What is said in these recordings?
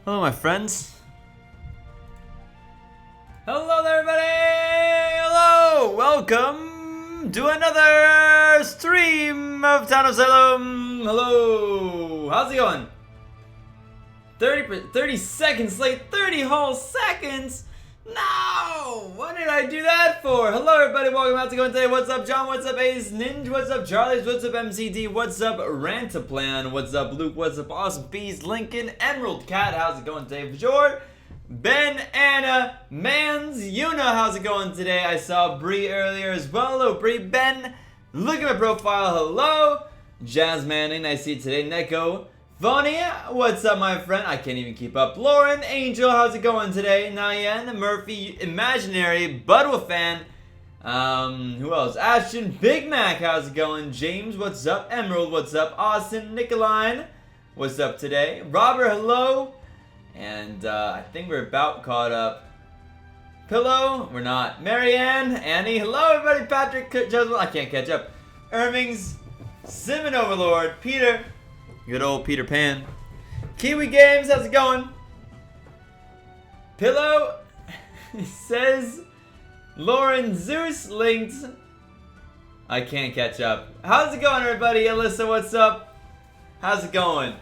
Hello, my friends. Hello there, everybody! Hello! Welcome to another stream of Town of Salem. Hello! How's it going? 30 seconds late, 30 whole seconds? No! What did I do that for? Hello, everybody. Welcome. How's it going today? What's up, John? What's up, Ace Ninja? What's up, Charlie's? What's up, MCD? What's up, Rantaplan? What's up, Luke? What's up, Awesome Bees? Lincoln, Emerald Cat. How's it going today, for sure? Ben, Anna, Mans, Yuna. How's it going today? I saw Bree earlier as well. Hello, Bree. Ben, look at my profile. Hello. Jazz Manning, I see today. Neko. Vonia, what's up, my friend? I can't even keep up. Lauren, Angel, how's it going today? Nyan, Murphy, Imaginary, Budwa fan. Who else? Ashton, Big Mac, how's it going? James, what's up? Emerald, what's up? Austin, Nicoline, what's up today? Robert, hello. And I think we're about caught up. Pillow, we're not. Marianne, Annie, hello, everybody. Patrick, Joseph, I can't catch up. Ermings, Simon Overlord, Peter. Good old Peter Pan. Kiwi Games, how's it going? Pillow says Lauren Zeus linked. I can't catch up. How's it going, everybody? Alyssa, what's up? How's it going?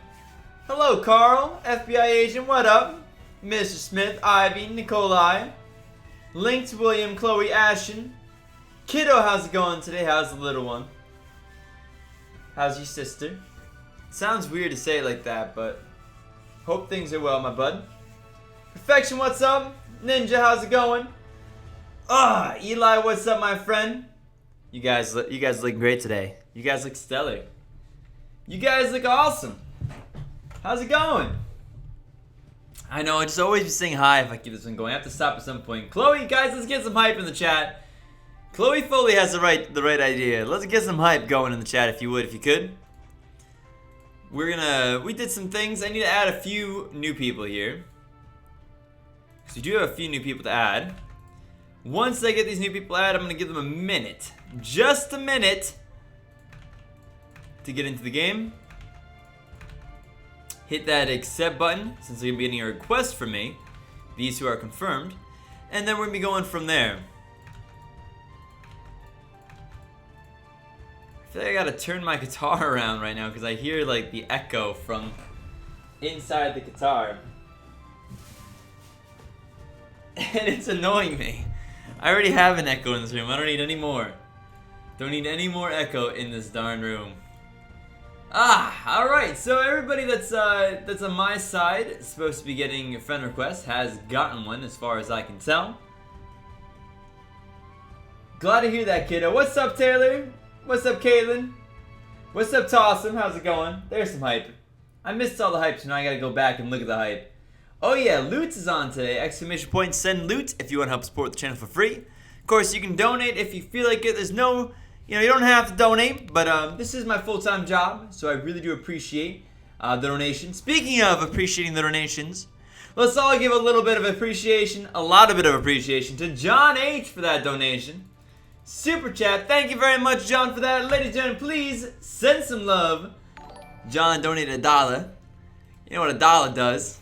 Hello, Carl, FBI agent, what up? Mr. Smith, Ivy, Nikolai, Linked, William, Chloe, Ashton. Kiddo, how's it going today? How's the little one? How's your sister? Sounds weird to say it like that, but hope things are well, my bud. Perfection, what's up? Ninja, how's it going? Eli, what's up, my friend? You guys look great today. You guys look stellar. You guys look awesome. How's it going? I know, I just always be saying hi if I keep this one going. I have to stop at some point. Chloe, guys, let's get some hype in the chat. Chloe Foley has the right idea. Let's get some hype going in the chat if you could. We did some things. I need to add a few new people here. Because we do have a few new people to add. Once I get these new people added, I'm going to give them a minute. Just a minute. To get into the game. Hit that accept button, since they're going to be getting a request from me. These two are confirmed. And then we're going to be going from there. I feel like I gotta turn my guitar around right now because I hear like the echo from inside the guitar. And it's annoying me. I already have an echo in this room. I don't need any more. Don't need any more echo in this darn room. Alright, so everybody that's on my side supposed to be getting a friend request has gotten one as far as I can tell. Glad to hear that, kiddo. What's up, Taylor? What's up, Caitlin? What's up, Tossum? How's it going? There's some hype. I missed all the hype, so now I gotta go back and look at the hype. Oh yeah, Loot is on today. Exclamation point, send Loot if you want to help support the channel for free. Of course, you can donate if you feel like it. There's no, you don't have to donate, but this is my full-time job, so I really do appreciate the donation. Speaking of appreciating the donations, let's all give a little bit of appreciation, a lot of bit of appreciation to John H for that donation. Super chat, thank you very much, John, for that. Ladies and gentlemen, please send some love. John donated $1. You know what $1 does?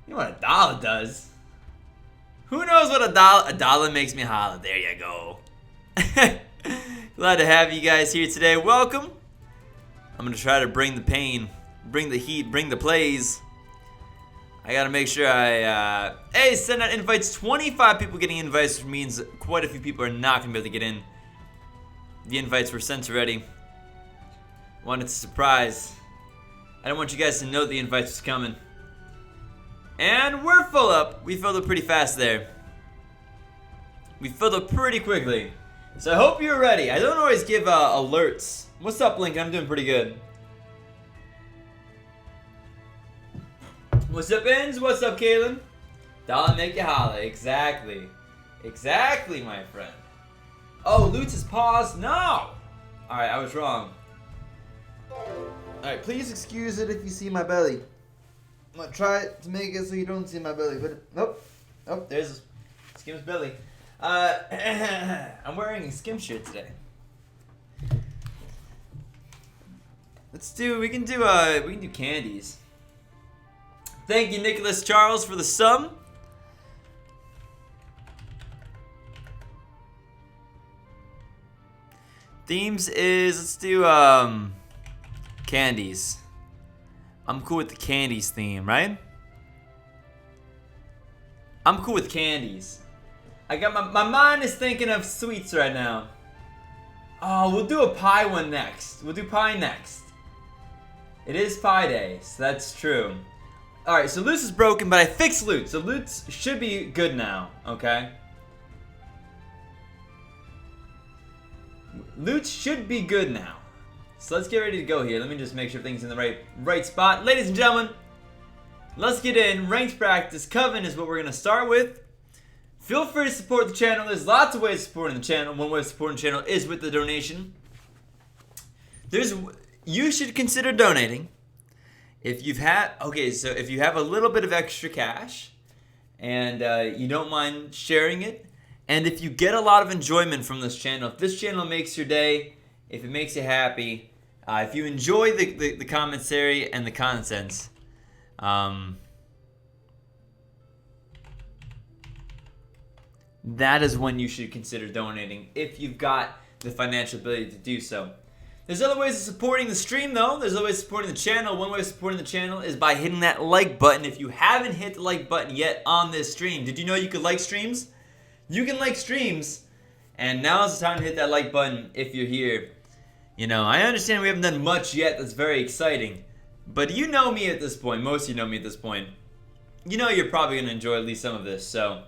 You know what $1 does? Who knows what $1 makes me holler? There you go. Glad to have you guys here today. Welcome. I'm gonna try to bring the pain, bring the heat, bring the plays. I gotta make sure hey, send out invites. 25 people getting invites, which means quite a few people are not gonna be able to get in. The invites were sent already. Wanted to surprise. I don't want you guys to know the invites was coming. And we're full up. We filled up pretty fast there. We filled up pretty quickly. So I hope you're ready. I don't always give alerts. What's up, Lincoln? I'm doing pretty good. What's up, Ins? What's up, Kaylin? Dollar make you holla. Exactly. Exactly, my friend. Oh, Lutz is paused? No! Alright, I was wrong. Alright, please excuse it if you see my belly. I'm gonna try to make it so you don't see my belly, but nope. Oh, there's Skim's belly. I'm wearing a Skim shirt today. We can do candies. Thank you, Nicholas Charles, for the sum. Themes is, let's do candies. I'm cool with the candies theme, right? I'm cool with candies. I got my mind is thinking of sweets right now. Oh, we'll do a pie one next. We'll do pie next. It is pie day, so that's true. Alright, so Loot's is broken, but I fixed Loot, so Loot should be good now, okay? Loot should be good now. So let's get ready to go here. Let me just make sure everything's in the right spot. Ladies and gentlemen, let's get in. Ranked practice. Coven is what we're going to start with. Feel free to support the channel. There's lots of ways of supporting the channel. One way of supporting the channel is with the donation. You should consider donating. If you've had, so if you have a little bit of extra cash and you don't mind sharing it, and if you get a lot of enjoyment from this channel, if this channel makes your day, if it makes you happy, if you enjoy the commentary and the contents, that is when you should consider donating if you've got the financial ability to do so. There's other ways of supporting the stream, though. There's other ways of supporting the channel. One way of supporting the channel is by hitting that like button. If you haven't hit the like button yet on this stream, did you know you could like streams? You can like streams, and now's the time to hit that like button if you're here. You know, I understand we haven't done much yet that's very exciting, but you know me at this point. Most of you know me at this point. You know you're probably going to enjoy at least some of this, so.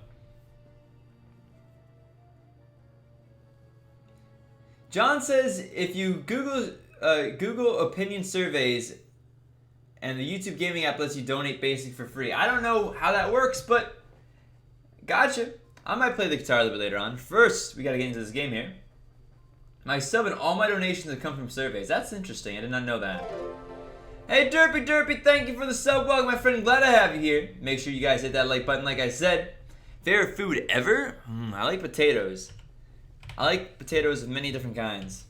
John says if you Google opinion surveys and the YouTube gaming app lets you donate basic for free. I don't know how that works, but gotcha. I might play the guitar a little bit later on. First, we got to get into this game here. My sub and all my donations have come from surveys. That's interesting. I did not know that. Hey, Derpy, thank you for the sub. Welcome, my friend. Glad to have you here. Make sure you guys hit that like button like I said. Favorite food ever? I like potatoes. I like potatoes of many different kinds.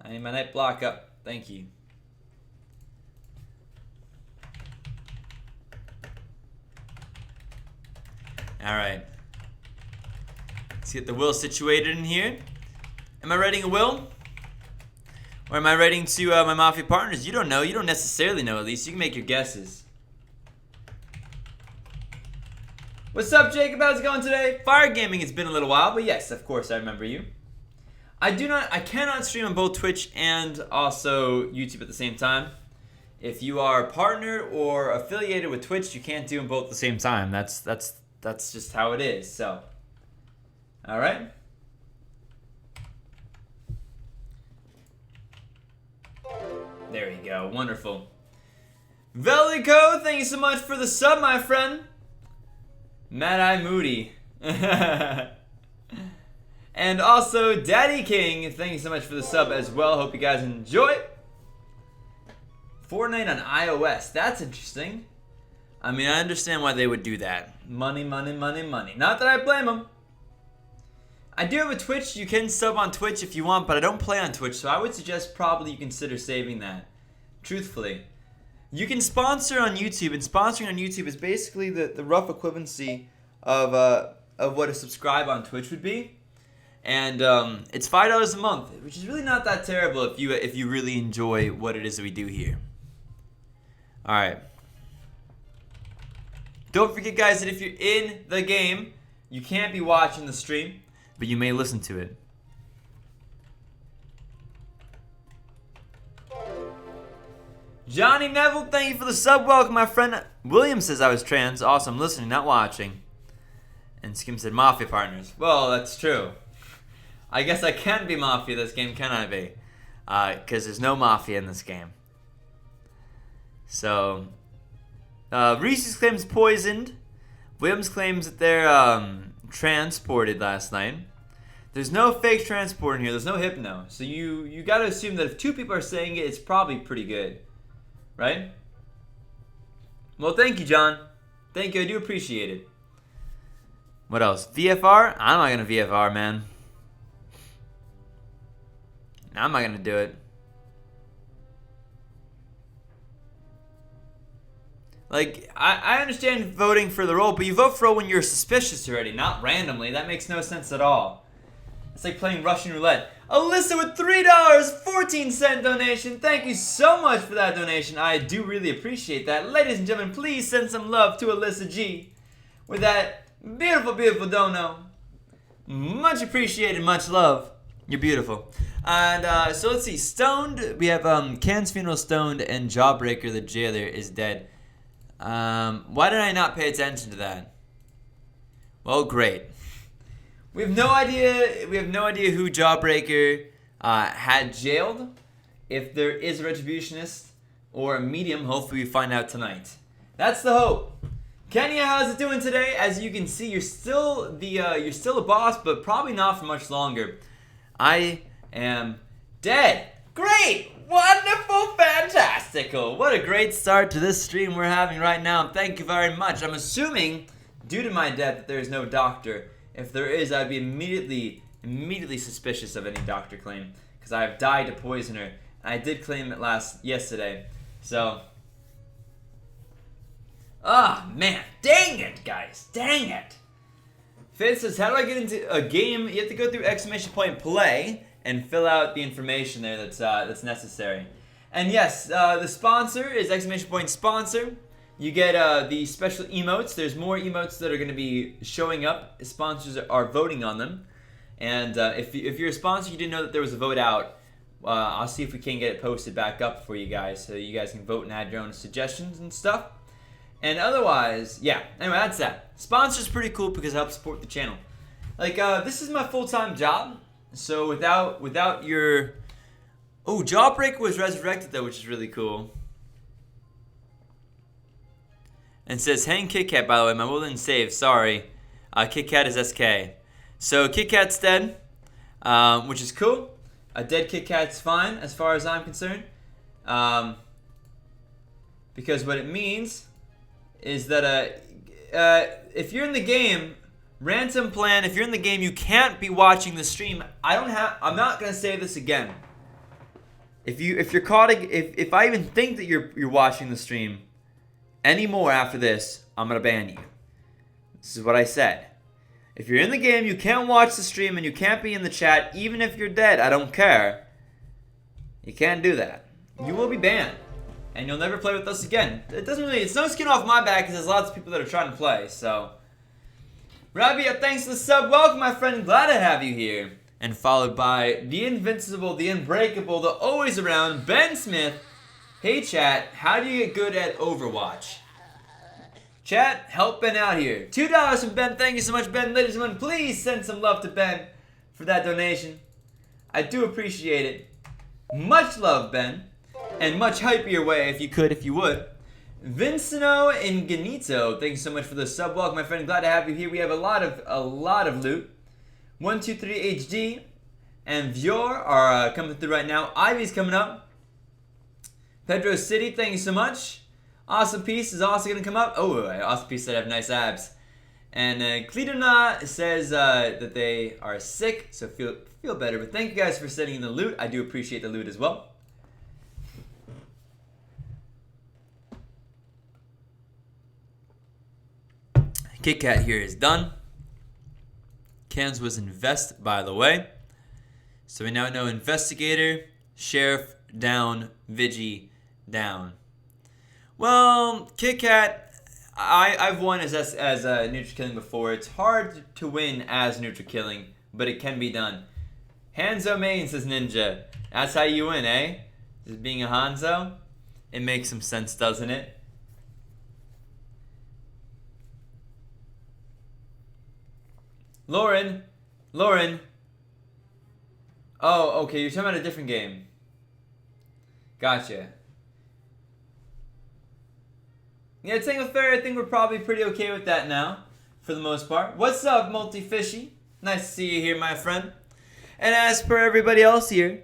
I need my night block up. Thank you. Alright. Let's get the will situated in here. Am I writing a will? Or am I writing to my Mafia partners? You don't know. You don't necessarily know, at least. You can make your guesses. What's up, Jacob? How's it going today? Fire Gaming, it's been a little while, but yes, of course, I remember you. I cannot stream on both Twitch and also YouTube at the same time. If you are a partner or affiliated with Twitch, you can't do them both at the same time. That's just how it is, so. All right. There you go, wonderful. Velico, thank you so much for the sub, my friend. Mad Eye Moody. And also, Daddy King, thank you so much for the sub as well. Hope you guys enjoy. Fortnite on iOS. That's interesting. I mean, I understand why they would do that. Money, money, money, money. Not that I blame them. I do have a Twitch. You can sub on Twitch if you want, but I don't play on Twitch, so I would suggest probably you consider saving that. Truthfully. You can sponsor on YouTube, and sponsoring on YouTube is basically the rough equivalency of what a subscribe on Twitch would be. And it's $5 a month, which is really not that terrible if you really enjoy what it is that we do here. All right. Don't forget, guys, that if you're in the game, you can't be watching the stream, but you may listen to it. Johnny Neville, thank you for the sub. Welcome, my friend. William says I was trans. Awesome, listening, not watching. And Skim said Mafia partners. Well, that's true. I guess I can't be Mafia this game, can I be? Because there's no Mafia in this game. So, Reese's claims poisoned. Williams claims that they're transported last night. There's no fake transport in here. There's no hypno. So you got to assume that if two people are saying it, it's probably pretty good. Right? Well, thank you, John. Thank you. I do appreciate it. What else? VFR? I'm not going to VFR, man. I'm not going to do it. Like, I understand voting for the role, but you vote for it when you're suspicious already, not randomly. That makes no sense at all. It's like playing Russian roulette. Alyssa with $3.14 donation. Thank you so much for that donation. I do really appreciate that. Ladies and gentlemen, please send some love to Alyssa G with that beautiful, beautiful dono. Much appreciated, much love. You're beautiful. And so let's see. Stoned. We have Can's Funeral Stoned and Jawbreaker the Jailer is dead. Why did I not pay attention to that? Well, great. We have no idea. We have no idea who Jawbreaker had jailed. If there is a retributionist or a medium, hopefully we find out tonight. That's the hope. Kenya, how's it doing today? As you can see, you're still a boss, but probably not for much longer. I am dead. Great, wonderful, fantastical. What a great start to this stream we're having right now. Thank you very much. I'm assuming, due to my death, that there is no doctor. If there is, I'd be immediately suspicious of any doctor claim, because I have died to poison her. I did claim it yesterday. So, man, dang it, guys, dang it. Fitz says, how do I get into a game? You have to go through !play and fill out the information there that's necessary. And yes, the sponsor is !sponsor. You get the special emotes. There's more emotes that are going to be showing up. Sponsors are voting on them. And if you're a sponsor, you didn't know that there was a vote out, I'll see if we can get it posted back up for you guys so you guys can vote and add your own suggestions and stuff. And otherwise, yeah. Anyway, that's that. Sponsor's pretty cool because it helps support the channel. Like, this is my full-time job. So without your... Oh, Jawbreaker was resurrected though, which is really cool. And it says, hang Kit Kat, by the way. My will didn't save. Sorry. Kit Kat is SK. So Kit Kat's dead, which is cool. A dead Kit Kat's fine as far as I'm concerned. Because what it means is that if you're in the game, Ransom Plan, if you're in the game, you can't be watching the stream. I'm not going to say this again. If you're caught, if I even think that you're watching the stream anymore after this, I'm going to ban you. This is what I said. If you're in the game, you can't watch the stream and you can't be in the chat, even if you're dead. I don't care. You can't do that. You will be banned. And you'll never play with us again. It's no skin off my back because there's lots of people that are trying to play, so. Rabia, thanks for the sub. Welcome, my friend. Glad to have you here. And followed by the invincible, the unbreakable, the always around, Ben Smith. Hey, chat, how do you get good at Overwatch? Chat, help Ben out here. $2 from Ben. Thank you so much, Ben. Ladies and gentlemen, please send some love to Ben for that donation. I do appreciate it. Much love, Ben. And much hype your way if you would. Vincino and Ganito, thanks so much for the sub. Welcome, my friend. Glad to have you here. We have a lot of loot. 123 HD and Vior are coming through right now. Ivy's coming up. Pedro City, thank you so much. Awesome Piece is also going to come up. Oh, Awesome Piece said I have nice abs. And Klidona says that they are sick, so feel better. But thank you guys for sending in the loot. I do appreciate the loot as well. Kit Kat here is done. Cans was invest, by the way. So we now know investigator, sheriff, down, Vigi, down. Well, Kit Kat, I've won as neutral killing before. It's hard to win as neutral killing, but it can be done. Hanzo main, says Ninja. That's how you win, eh? Just being a Hanzo? It makes some sense, doesn't it? Lauren. Oh, okay, you're talking about a different game. Gotcha. Yeah, Tangle Fair, I think we're probably pretty okay with that now, for the most part. What's up, Multifishy? Nice to see you here, my friend. And as per everybody else here,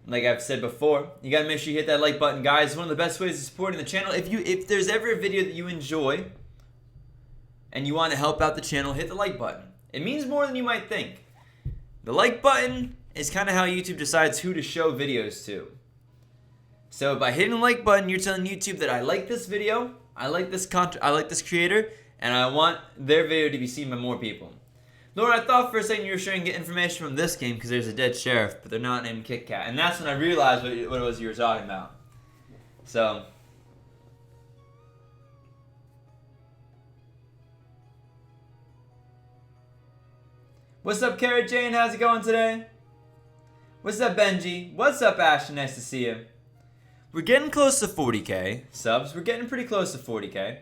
like I've said before, you gotta make sure you hit that like button, guys. It's one of the best ways of supporting the channel. If there's ever a video that you enjoy and you want to help out the channel, hit the like button. It means more than you might think. The like button is kind of how YouTube decides who to show videos to. So by hitting the like button, you're telling YouTube that I like this video I like this creator, and I want their video to be seen by more people. Lord, I thought for a second you were trying to get information from this game because there's a dead sheriff, but they're not named Kit Kat. And that's when I realized what it was you were talking about. So. What's up, Carrot Jane? How's it going today? What's up, Benji? What's up, Ashton? Nice to see you. We're getting close to 40K subs. We're getting pretty close to 40K.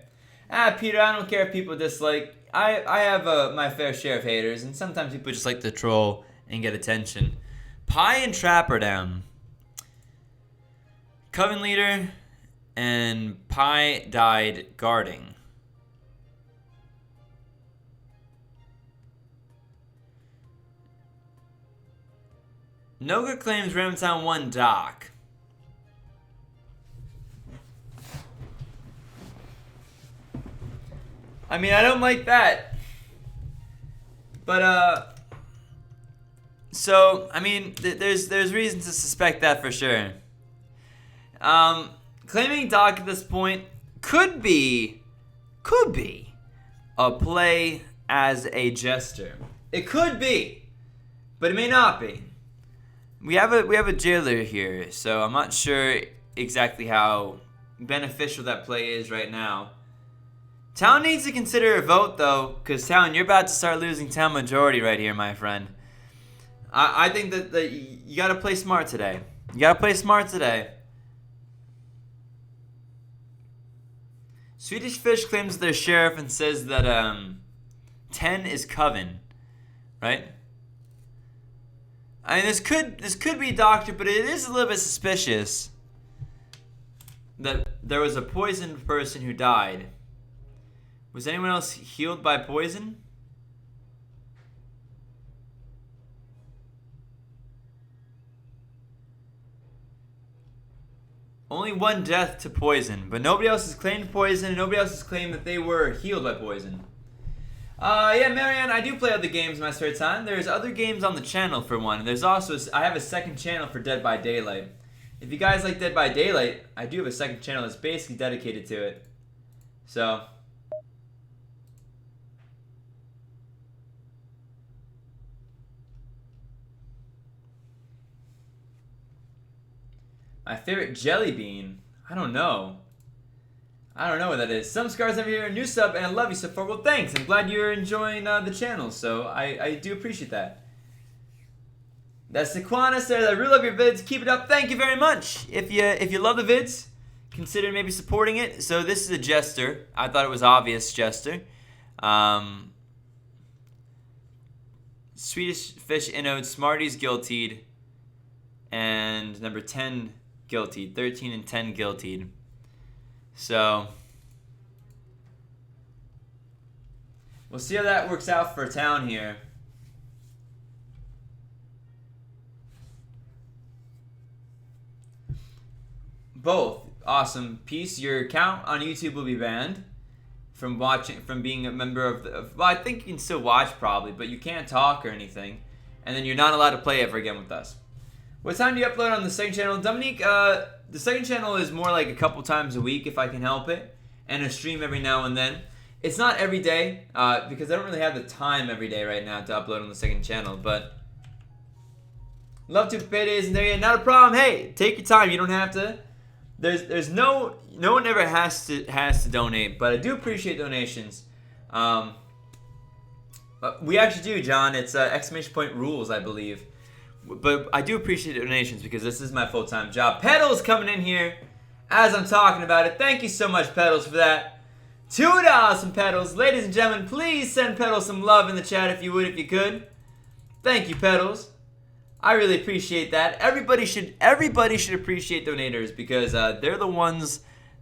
Peter, I don't care if people dislike. I have my fair share of haters, and sometimes people just like to troll and get attention. Pie and Trap are down. Coven Leader and Pie died guarding. Noga claims Ramtown 1 dock. I mean, I don't like that. But, so, I mean, there's reason to suspect that for sure. Claiming dock at this point could be a play as a jester. It could be, but it may not be. We have a jailer here, so I'm not sure exactly how beneficial that play is right now. Town needs to consider a vote, though, because Town, you're about to start losing Town majority right here, my friend. I think that you got to play smart today. You got to play smart today. Swedish Fish claims their sheriff and says that 10 is Coven, right? I mean, this could be Doctor, but it is a little bit suspicious that there was a poisoned person who died. Was anyone else healed by poison? Only one death to poison, but nobody else has claimed poison, and nobody else has claimed that they were healed by poison. Yeah, Marianne, I do play other games in my spare time. There's other games on the channel for one. There's also, I have a second channel for Dead by Daylight. If you guys like Dead by Daylight, I do have a second channel that's basically dedicated to it. So. My favorite jelly bean? I don't know. I don't know what that is. Some scars over here, a new sub, and I love you so far. Well, thanks. I'm glad you're enjoying the channel, so I do appreciate that. That's Sequana says, I really love your vids. Keep it up. Thank you very much. If you love the vids, consider maybe supporting it. So this is a jester. I thought it was obvious jester. Swedish Fish Inode, Smarties guiltied, and number 10 guiltied. 13 and 10 guiltied. So, we'll see how that works out for Town here. Both. Awesome. Peace. Your account on YouTube will be banned from being a member of the... Well, I think you can still watch probably, but you can't talk or anything. And then you're not allowed to play ever again with us. What time do you upload on the second channel? Dominique, the second channel is more like a couple times a week if I can help it. And a stream every now and then. It's not every day, because I don't really have the time every day right now to upload on the second channel, but... Love to paydays and there yet. Not a problem. Hey, take your time. You don't have to. There's no one ever has to donate, but I do appreciate donations. We actually do, John. It's exclamation point rules, I believe. But I do appreciate donations because this is my full-time job. Pedals coming in here as I'm talking about it. Thank you so much, Pedals, for that. $2 from Pedals. Ladies and gentlemen, please send Pedals some love in the chat if you would, if you could. Thank you, Pedals. I really appreciate that. Everybody should appreciate donators because they're the ones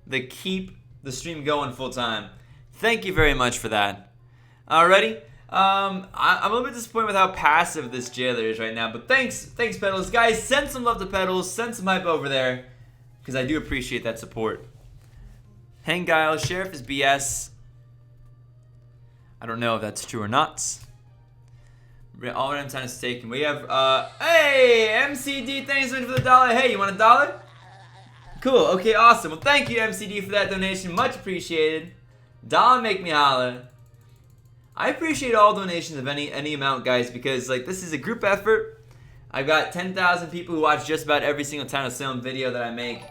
that keep the stream going full-time. Thank you very much for that. Alrighty. I'm a little bit disappointed with how passive this jailer is right now, but thanks Pedals. Guys, send some love to Pedals, send some hype over there, because I do appreciate that support. Hang Guile, Sheriff is BS. I don't know if that's true or not. All right, time is taken. We have, hey, MCD, thanks so much for the $1. Hey, you want $1? Cool. Okay, awesome. Well, thank you, MCD, for that donation. Much appreciated. Dollar make me holla. I appreciate all donations of any amount, guys, because like this is a group effort. I've got 10,000 people who watch just about every single Town of Salem video that I make.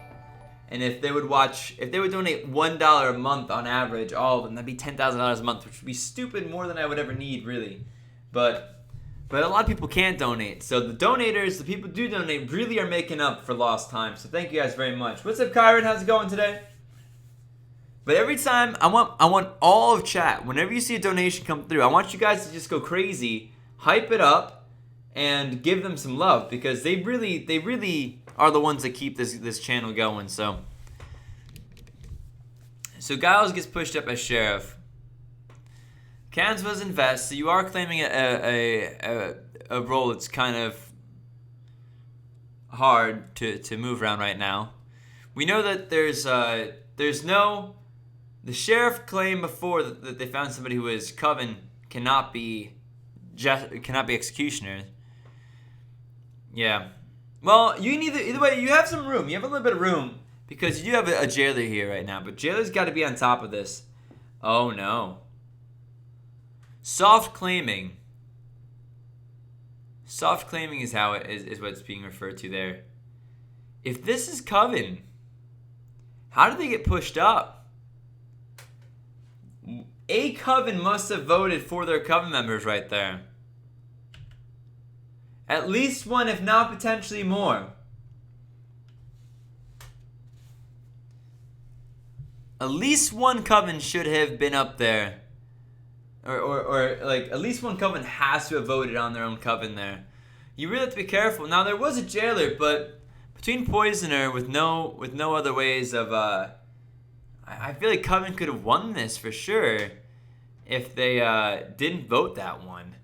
And if they would donate $1 a month on average, all of them, that'd be $10,000 a month, which would be stupid, more than I would ever need, really. But a lot of people can't donate. So the donators, the people who do donate, really are making up for lost time. So thank you guys very much. What's up, Kyron? How's it going today? But every time, I want all of chat. Whenever you see a donation come through, I want you guys to just go crazy, hype it up, and give them some love, because they really are the ones that keep this channel going. So Giles gets pushed up as sheriff. Cans was invest, so you are claiming a role that's kind of hard to move around right now. We know that there's no. The sheriff claimed before that they found somebody who is coven cannot be executioner. Yeah. Well, you need either way. You have some room. You have a little bit of room because you do have a jailer here right now. But jailer's got to be on top of this. Oh no. Soft claiming. Soft claiming is how it is what's being referred to there. If this is coven, how did they get pushed up? A coven must have voted for their coven members right there. At least one, if not potentially more. At least one coven should have been up there. Or like, at least one coven has to have voted on their own coven there. You really have to be careful. Now, there was a jailer, but between poisoner with no other ways of... I feel like coven could have won this for sure if they didn't vote that one.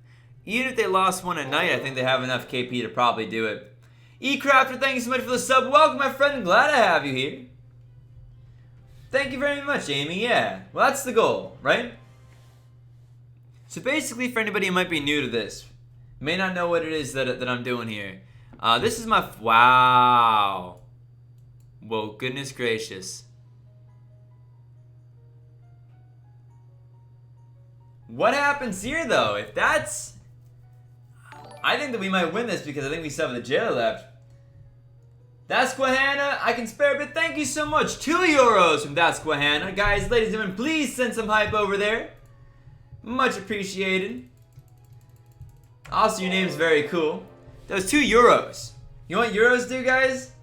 Even if they lost one at night, I think they have enough KP to probably do it. E-Crafter, thank you so much for the sub. Welcome, my friend. Glad to have you here. Thank you very much, Amy. Yeah, well, that's the goal, right? So basically, for anybody who might be new to this, may not know what it is that I'm doing here. This is my... Wow. Whoa, goodness gracious. What happens here, though? If that's... I think that we might win this because I think we still have the jailer left. That's Quahana. I can spare a bit. Thank you so much. €2 from That's Quahana. Guys, ladies and gentlemen, please send some hype over there. Much appreciated. Also, your name's very cool. That was €2. You know what euros do, guys?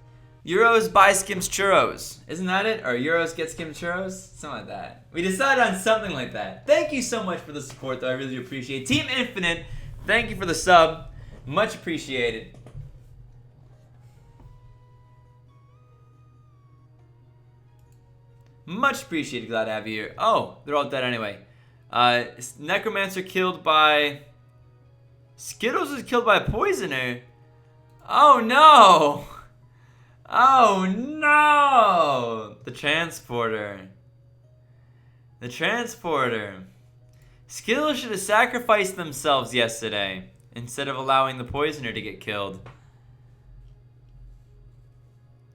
Euros buy Skims churros. Isn't that it? Or euros get Skims churros? Something like that. We decided on something like that. Thank you so much for the support, though. I really do appreciate it. Team Infinite, thank you for the sub. Much appreciated. Much appreciated. Glad to have you here. Oh, they're all dead anyway. Necromancer killed by... Skittles was killed by a poisoner. Oh, no. Oh, no. The transporter. The transporter. Skittles should have sacrificed themselves yesterday instead of allowing the poisoner to get killed.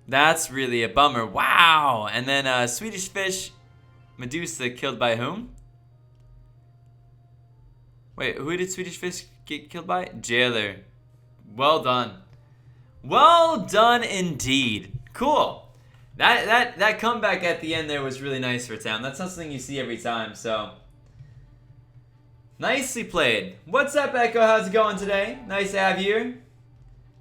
That's really a bummer. Wow. And then Swedish Fish, Medusa killed by whom? Wait, who did Swedish Fish get killed by? Jailer. Well done. Well done indeed. Cool. That comeback at the end there was really nice for Town. That's not something you see every time, so. Nicely played. What's up, Echo? How's it going today? Nice to have you here.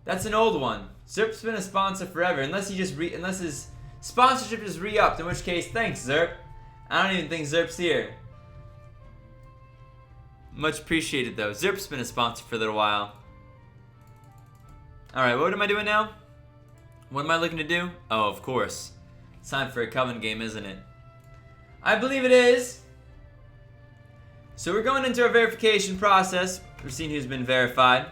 That's an old one. Zerp's been a sponsor forever, unless his sponsorship is re-upped, in which case, thanks, Zerp. I don't even think Zerp's here. Much appreciated, though. Zerp's been a sponsor for a little while. Alright, what am I doing now? What am I looking to do? Oh, of course. It's time for a Coven game, isn't it? I believe it is. So we're going into our verification process. We're seeing who's been verified.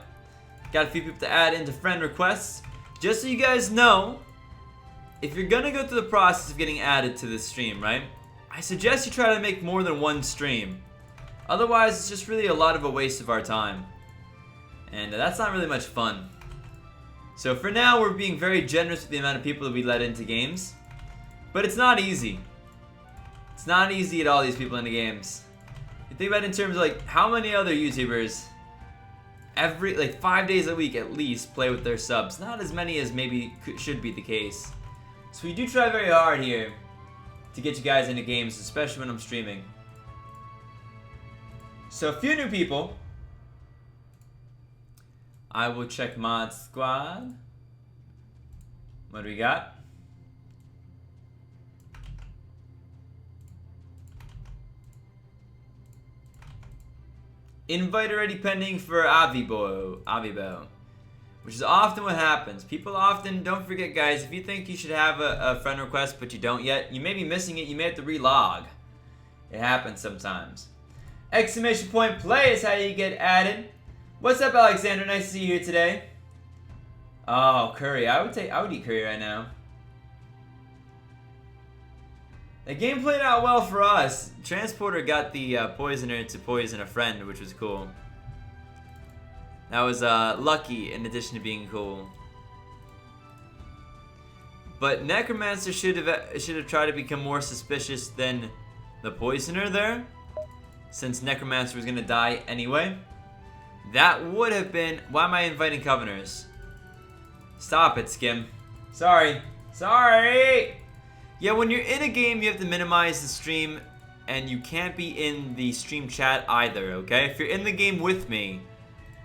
Got a few people to add into friend requests. Just so you guys know, if you're gonna go through the process of getting added to this stream, right? I suggest you try to make more than one stream. Otherwise, it's just really a lot of a waste of our time. And that's not really much fun. So for now, we're being very generous with the amount of people that we let into games. But it's not easy. It's not easy at all, these people in the games. You think about it in terms of like how many other YouTubers every like 5 days a week at least play with their subs. Not as many as maybe should be the case. So we do try very hard here to get you guys into games, especially when I'm streaming. So a few new people. I will check mod squad. What do we got? Invite already pending for Avibo, which is often what happens. People often, don't forget guys, if you think you should have a friend request but you don't yet, you may be missing it, you may have to relog. It happens sometimes. Exclamation point play is how you get added. What's up, Alexander? Nice to see you here today. Oh, curry. I would eat curry right now. The game played out well for us. Transporter got the poisoner to poison a friend, which was cool. That was lucky in addition to being cool. But Necromancer should have tried to become more suspicious than the poisoner there, since Necromancer was gonna die anyway. That would have been. Why am I inviting Coveners? Stop it, Skim. Sorry. Sorry! Yeah, when you're in a game, you have to minimize the stream, and you can't be in the stream chat either, okay? If you're in the game with me,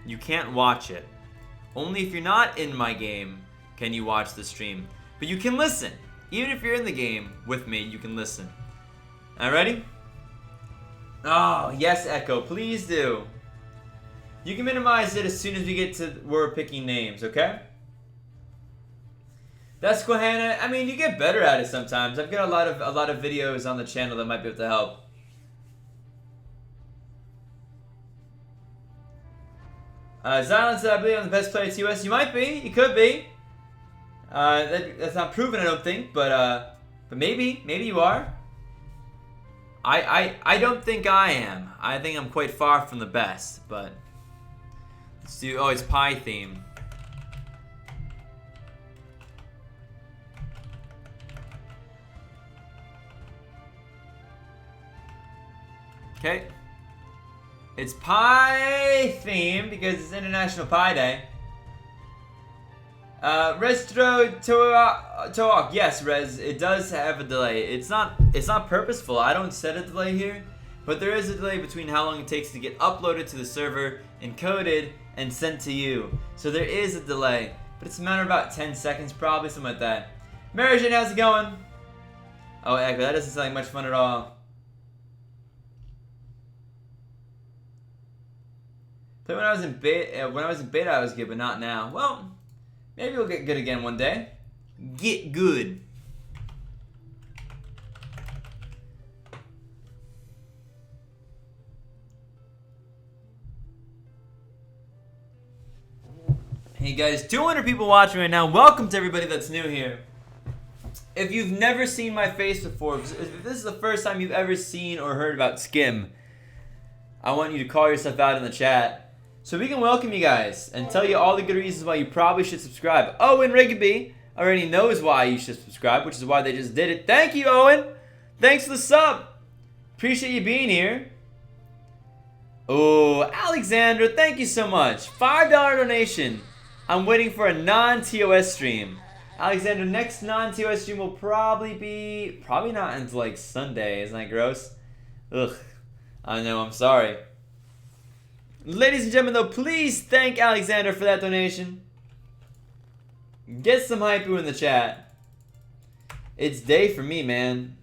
you can't watch it. Only if you're not in my game can you watch the stream. But you can listen. Even if you're in the game with me, you can listen. All right, ready? Oh, yes, Echo, please do. You can minimize it as soon as we get to where we're picking names, okay? That's Kohana. I mean, you get better at it sometimes. I've got a lot of videos on the channel that might be able to help. Xylon said, I believe I'm the best player at TOS. You might be. You could be. That's not proven, I don't think. But maybe you are. I don't think I am. I think I'm quite far from the best. But let's do. Oh, it's pie theme. Okay. It's pie theme because it's International Pie Day. Restro Toak. Yes, Rez, it does have a delay. It's not purposeful. I don't set a delay here, but there is a delay between how long it takes to get uploaded to the server, encoded, and sent to you. So there is a delay, but it's a matter of about 10 seconds, probably something like that. Mary Jane, how's it going? Oh, Echo, that doesn't sound like much fun at all. When I was in beta, I was good, but not now. Well, maybe we'll get good again one day. Get good. Hey guys, 200 people watching right now. Welcome to everybody that's new here. If you've never seen my face before, if this is the first time you've ever seen or heard about Skim, I want you to call yourself out in the chat, so we can welcome you guys and tell you all the good reasons why you probably should subscribe. Owen Rigby already knows why you should subscribe, which is why they just did it. Thank you, Owen. Thanks for the sub. Appreciate you being here. Oh, Alexandra, thank you so much. $5 donation. I'm waiting for a non-TOS stream. Alexandra, next non-TOS stream will probably not until like Sunday. Isn't that gross? Ugh. I know, I'm sorry. Ladies and gentlemen, though, please thank Alexander for that donation. Get some hypoo in the chat. It's day for me, man.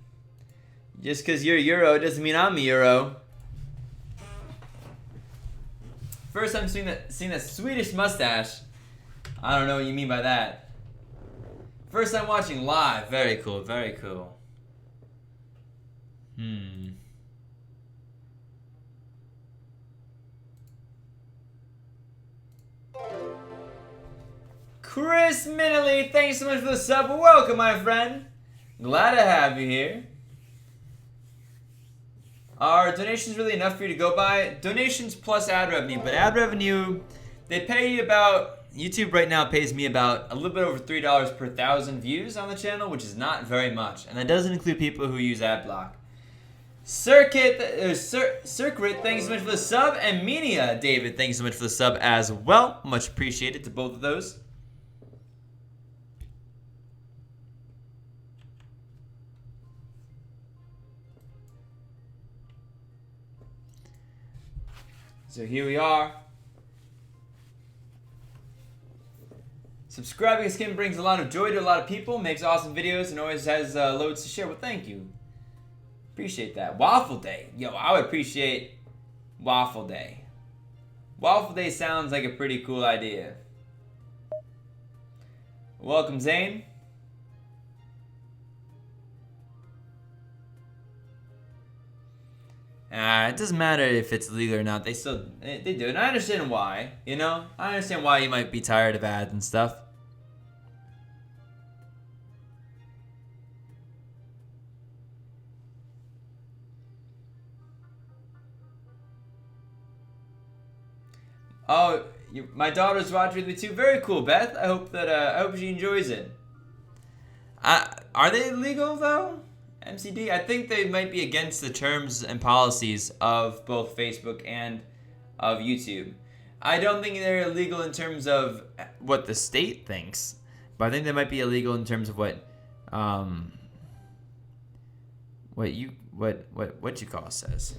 Just because you're a Euro doesn't mean I'm a Euro. First time seeing that Swedish mustache. I don't know what you mean by that. First time watching live. Very cool, very cool. Chris Minley, thanks so much for the sub. Welcome, my friend. Glad to have you here. Are donations really enough for you to go by? Donations plus ad revenue, but ad revenue, they pay you about YouTube right now pays me about a little bit over $3 per 1,000 views on the channel, which is not very much, and that doesn't include people who use AdBlock. Circuit, thank you so much for the sub, and Menia, David, thank you so much for the sub as well. Much appreciated to both of those. So here we are. Subscribing to Skim brings a lot of joy to a lot of people, makes awesome videos, and always has loads to share. Well, thank you. Appreciate that. Waffle Day. Yo, I would appreciate Waffle Day. Waffle Day sounds like a pretty cool idea. Welcome, Zane. It doesn't matter if it's legal or not. They do it. And I understand why, you know? I understand why you might be tired of ads and stuff. Oh, my daughter's watching with me too. Very cool, Beth. I hope she enjoys it. Are they legal though? MCD? I think they might be against the terms and policies of both Facebook and of YouTube. I don't think they're illegal in terms of what the state thinks, but I think they might be illegal in terms of what you call says.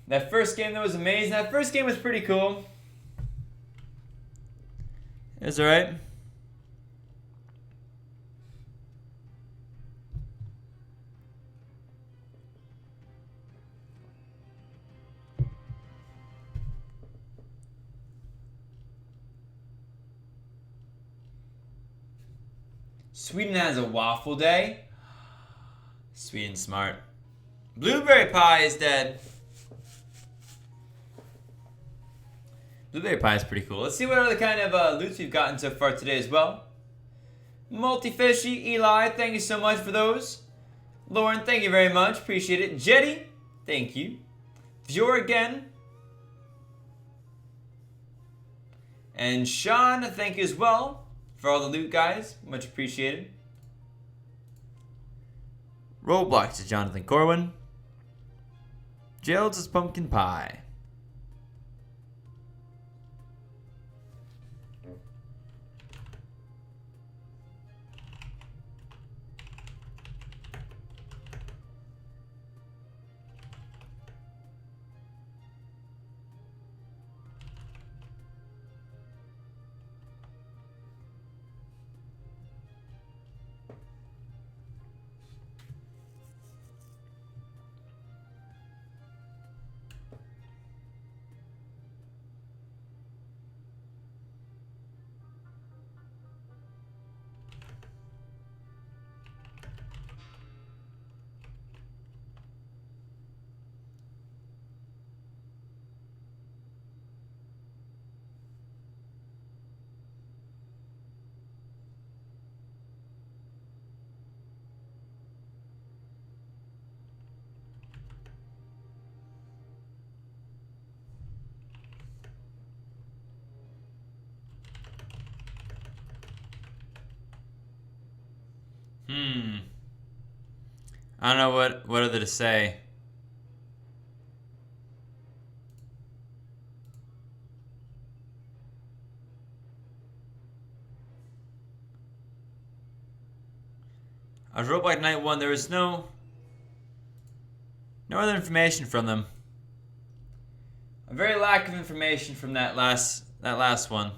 That first game, that was amazing. That first game was pretty cool. It was alright. Sweden has a waffle day. Sweden's smart. Blueberry pie is dead. Blueberry pie is pretty cool. Let's see what other kind of loots we've gotten so far today as well. Multifishy, Eli, thank you so much for those. Lauren, thank you very much. Appreciate it. Jetty, thank you. Viewer again. And Sean, thank you as well for all the loot, guys. Much appreciated. Roblox to Jonathan Corwin. Gerald's is pumpkin pie. I don't know what other to say. I was Roblox Night 1. There was no other information from them. A very lack of information from that last one.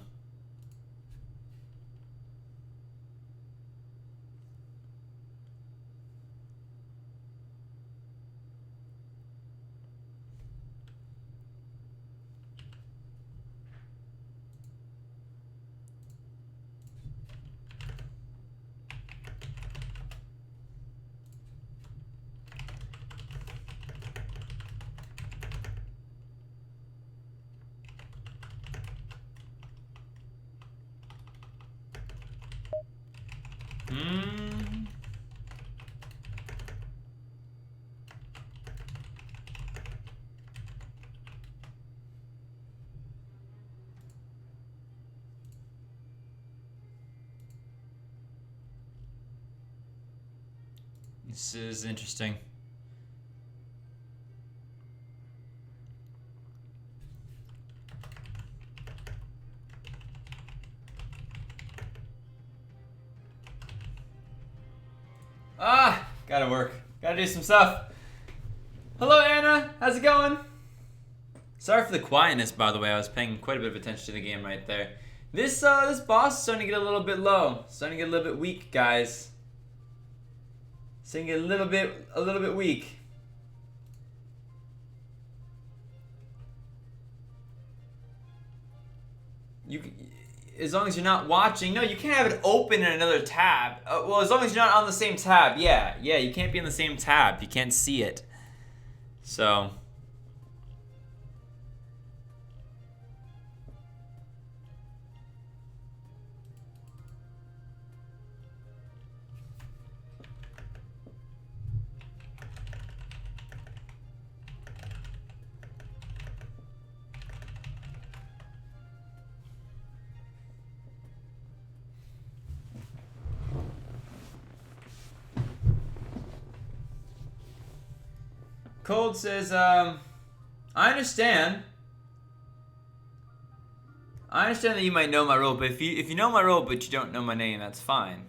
This is interesting. Gotta work. Gotta do some stuff. Hello, Anna. How's it going? Sorry for the quietness, by the way. I was paying quite a bit of attention to the game right there. This boss is starting to get a little bit low. Starting to get a little bit weak, guys. Starting to get a little bit weak. As long as you're not watching. No, you can't have it open in another tab. Well, as long as you're not on the same tab. Yeah, you can't be in the same tab. You can't see it. So. Cold says, I understand. I understand that you might know my role, but if you know my role but you don't know my name, that's fine.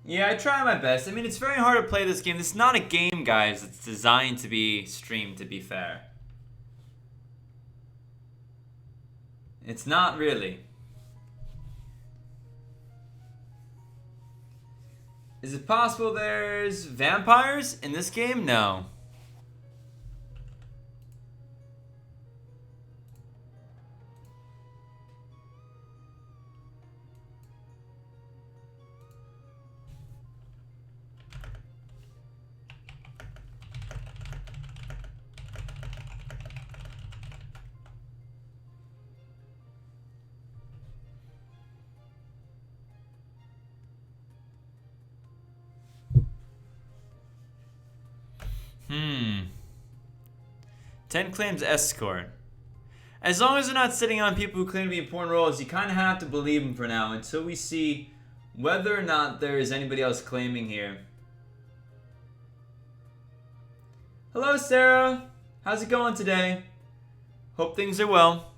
Yeah, I try my best. I mean, it's very hard to play this game. This is not a game, guys. It's designed to be streamed, to be fair. It's not really. Is it possible there's vampires in this game? No. Hmm. 10 claims escort. As long as they're not sitting on people who claim to be important roles, you kind of have to believe them for now until we see whether or not there is anybody else claiming here. Hello, Sarah. How's it going today? Hope things are well.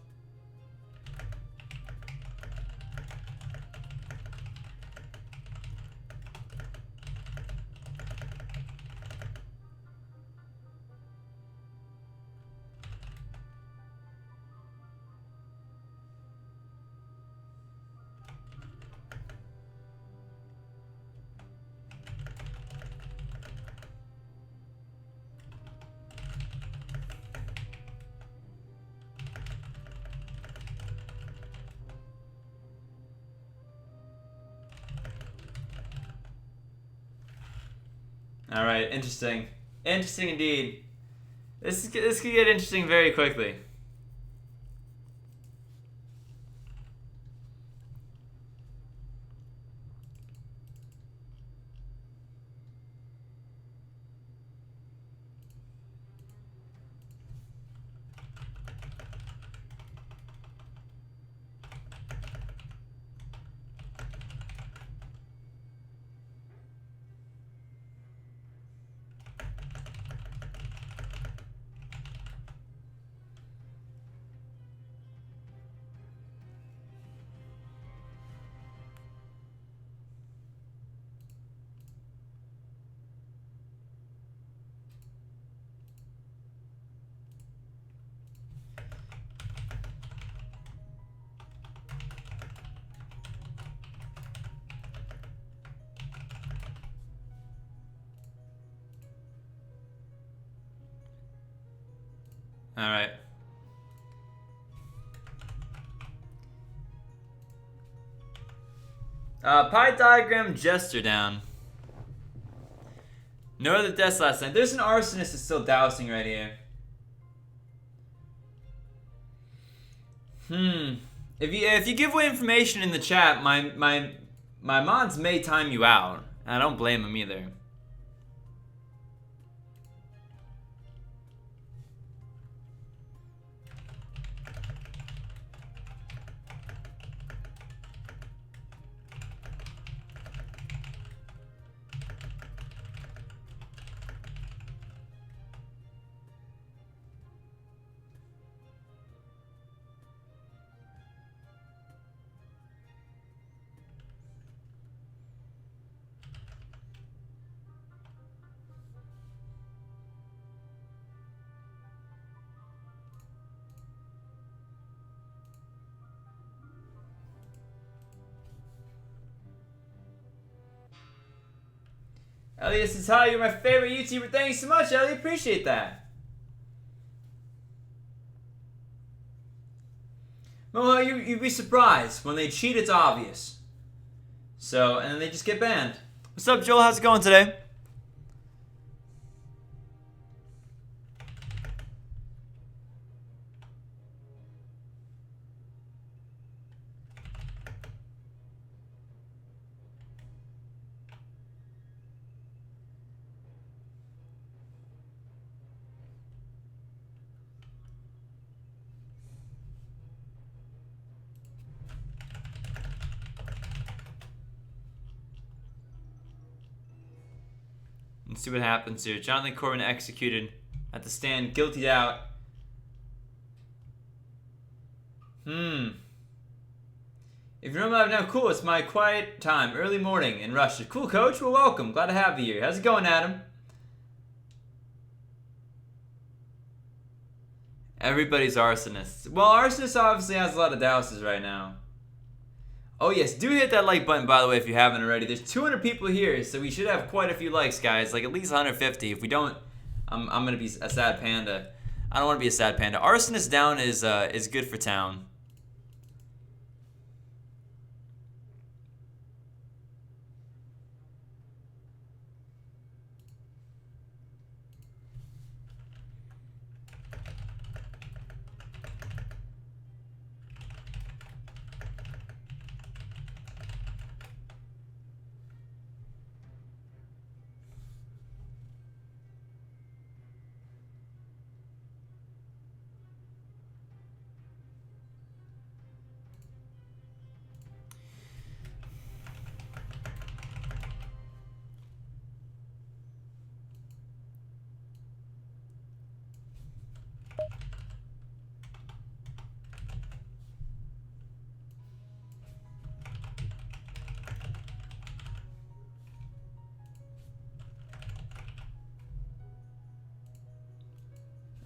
All right, interesting. Interesting indeed. This could get interesting very quickly. All right. Pie diagram jester down. No other deaths last night. There's an arsonist that's still dousing right here. If you give away information in the chat, my mods may time you out. I don't blame them either. Elliot says, hi, you're my favorite YouTuber. Thanks so much, Elliot. Appreciate that. Well, you'd be surprised. When they cheat, it's obvious. So, and then they just get banned. What's up, Joel? How's it going today? Let's see what happens here. Jonathan Corbin executed at the stand, guiltied out. If you're not now, cool. It's my quiet time, early morning in Russia. Cool, coach. Well, welcome. Glad to have you here. How's it going, Adam? Everybody's arsonists. Well, arsonist obviously has a lot of douses right now. Oh yes, do hit that like button, by the way, if you haven't already. There's 200 people here, so we should have quite a few likes, guys. Like at least 150. If we don't, I'm gonna be a sad panda. I don't want to be a sad panda. Arsonist down is good for town.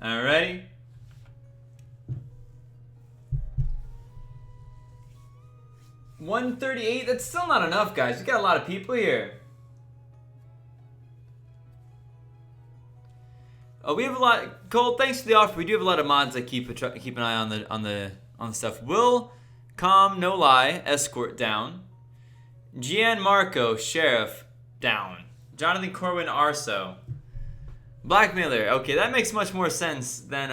Alrighty. $138. That's still not enough, guys. We got a lot of people here. Oh, we have a lot. Cole, thanks for the offer. We do have a lot of mods that keep an eye on the stuff. Will, calm, no lie, escort down. Gian Marco, sheriff down. Jonathan Corwin, Arso. Blackmailer. Okay, that makes much more sense than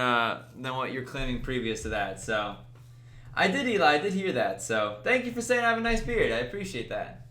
what you're claiming previous to that. So, I did, Eli. I did hear that. So, thank you for saying I have a nice beard. I appreciate that.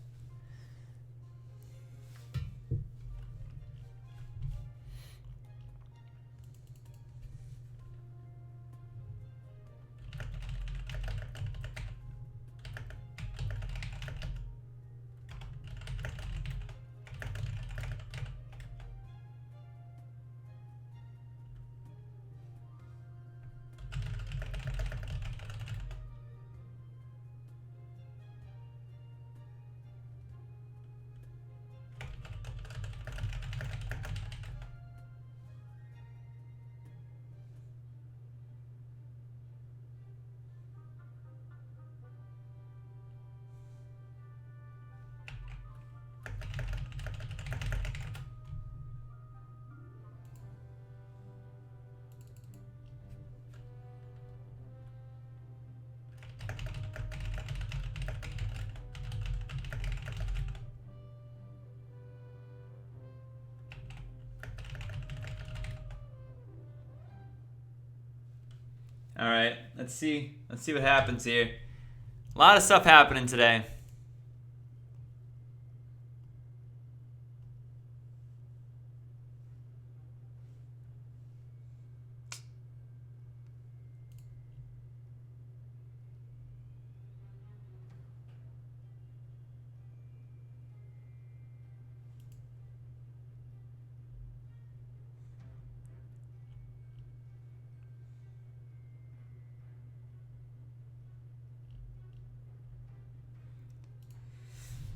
All right, let's see what happens here. A lot of stuff happening today.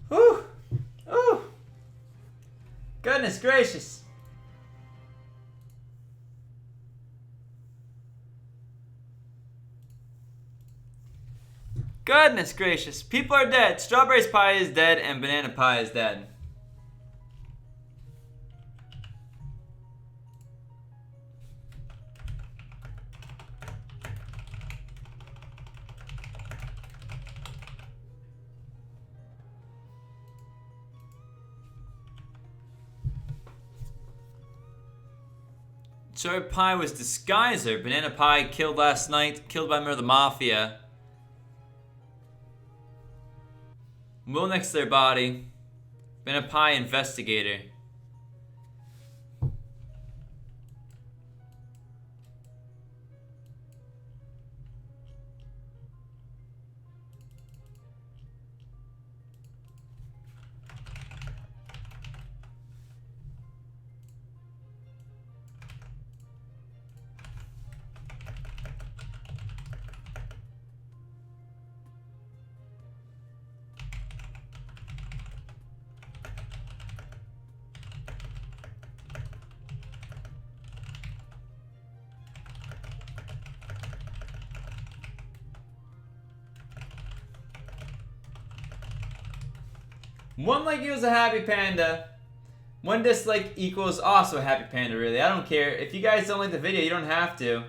Whew. Ooh. Goodness gracious. Goodness gracious. People are dead. Strawberries pie is dead and banana pie is dead. Strawberry pie was Disguiser. Banana pie killed last night. Killed by a member of the Mafia. Will next to their body. Banana pie investigator. One like equals a happy panda. One dislike equals also a happy panda, really. I don't care. If you guys don't like the video, you don't have to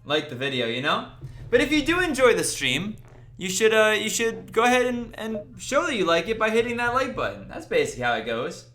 like the video, you know? But if you do enjoy the stream, you should go ahead and show that you like it by hitting that like button. That's basically how it goes.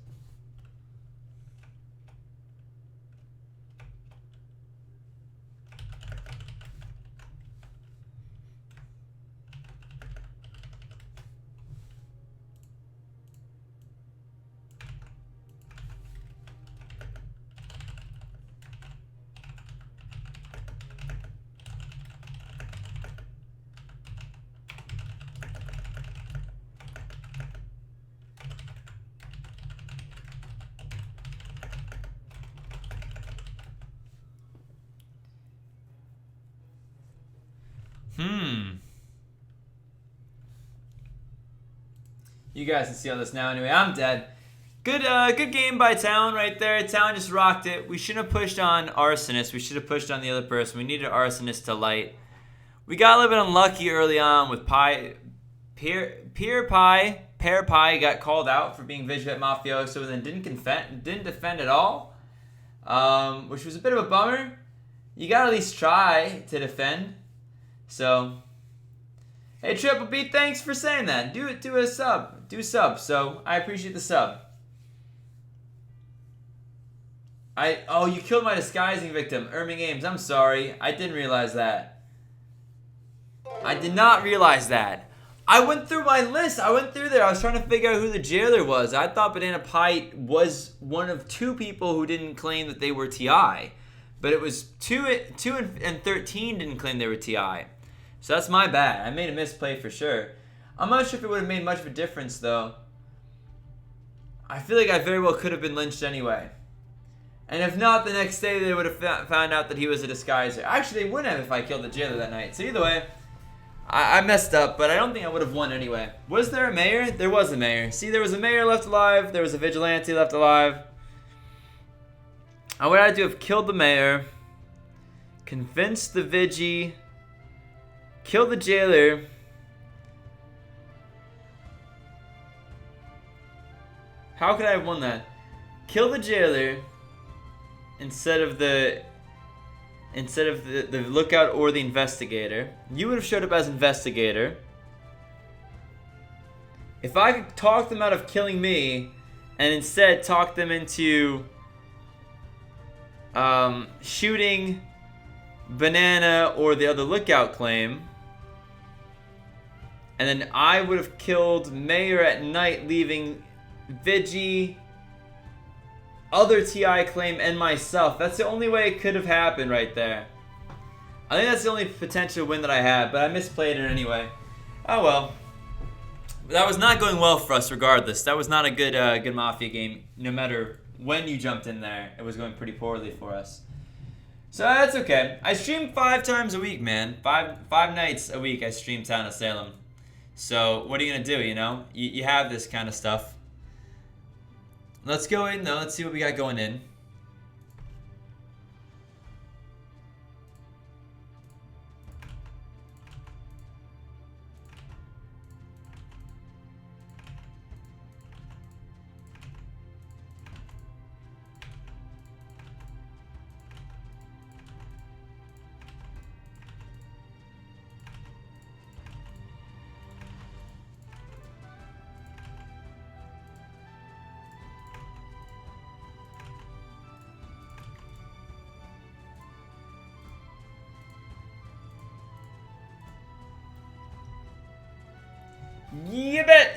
You guys can see all this now anyway. I'm dead. Good game by Town right there. Town just rocked it. We shouldn't have pushed on Arsonist. We should have pushed on the other person. We needed Arsonist to light. We got a little bit unlucky early on with Pear Pie got called out for being Vigilant Mafioso and then didn't defend at all, which was a bit of a bummer. You gotta at least try to defend. So, hey Triple B, thanks for saying that. Do a sub. Do sub. So I appreciate the sub. Oh, you killed my disguising victim, Irving Ames. I'm sorry. I didn't realize that. I did not realize that. I went through my list. I went through there. I was trying to figure out who the jailer was. I thought Banana Pie was one of two people who didn't claim that they were TI. But it was 2 and 13 didn't claim they were TI. So that's my bad. I made a misplay for sure. I'm not sure if it would have made much of a difference, though. I feel like I very well could have been lynched anyway. And if not, the next day they would have found out that he was a disguiser. Actually, they wouldn't have if I killed the jailer that night. So either way, I messed up, but I don't think I would have won anyway. Was there a mayor? There was a mayor. See, there was a mayor left alive. There was a vigilante left alive. I would have to have killed the mayor, convinced the Vigi, killed the jailer. How could I have won that? Kill the jailer instead of the lookout or the investigator. You would have showed up as investigator. If I could talk them out of killing me and instead talk them into shooting banana or the other lookout claim. And then I would have killed Mayor at night, leaving Veggie, other TI claim, and myself. That's the only way it could have happened right there. I think that's the only potential win that I had, but I misplayed it anyway. Oh well. That was not going well for us regardless. That was not a good Mafia game. No matter when you jumped in there, it was going pretty poorly for us. So that's okay. I stream 5 times a week, man. Five nights a week I stream Town of Salem. So what are you going to do, you know? You have this kind of stuff. Let's go in, though. Let's see what we got going in.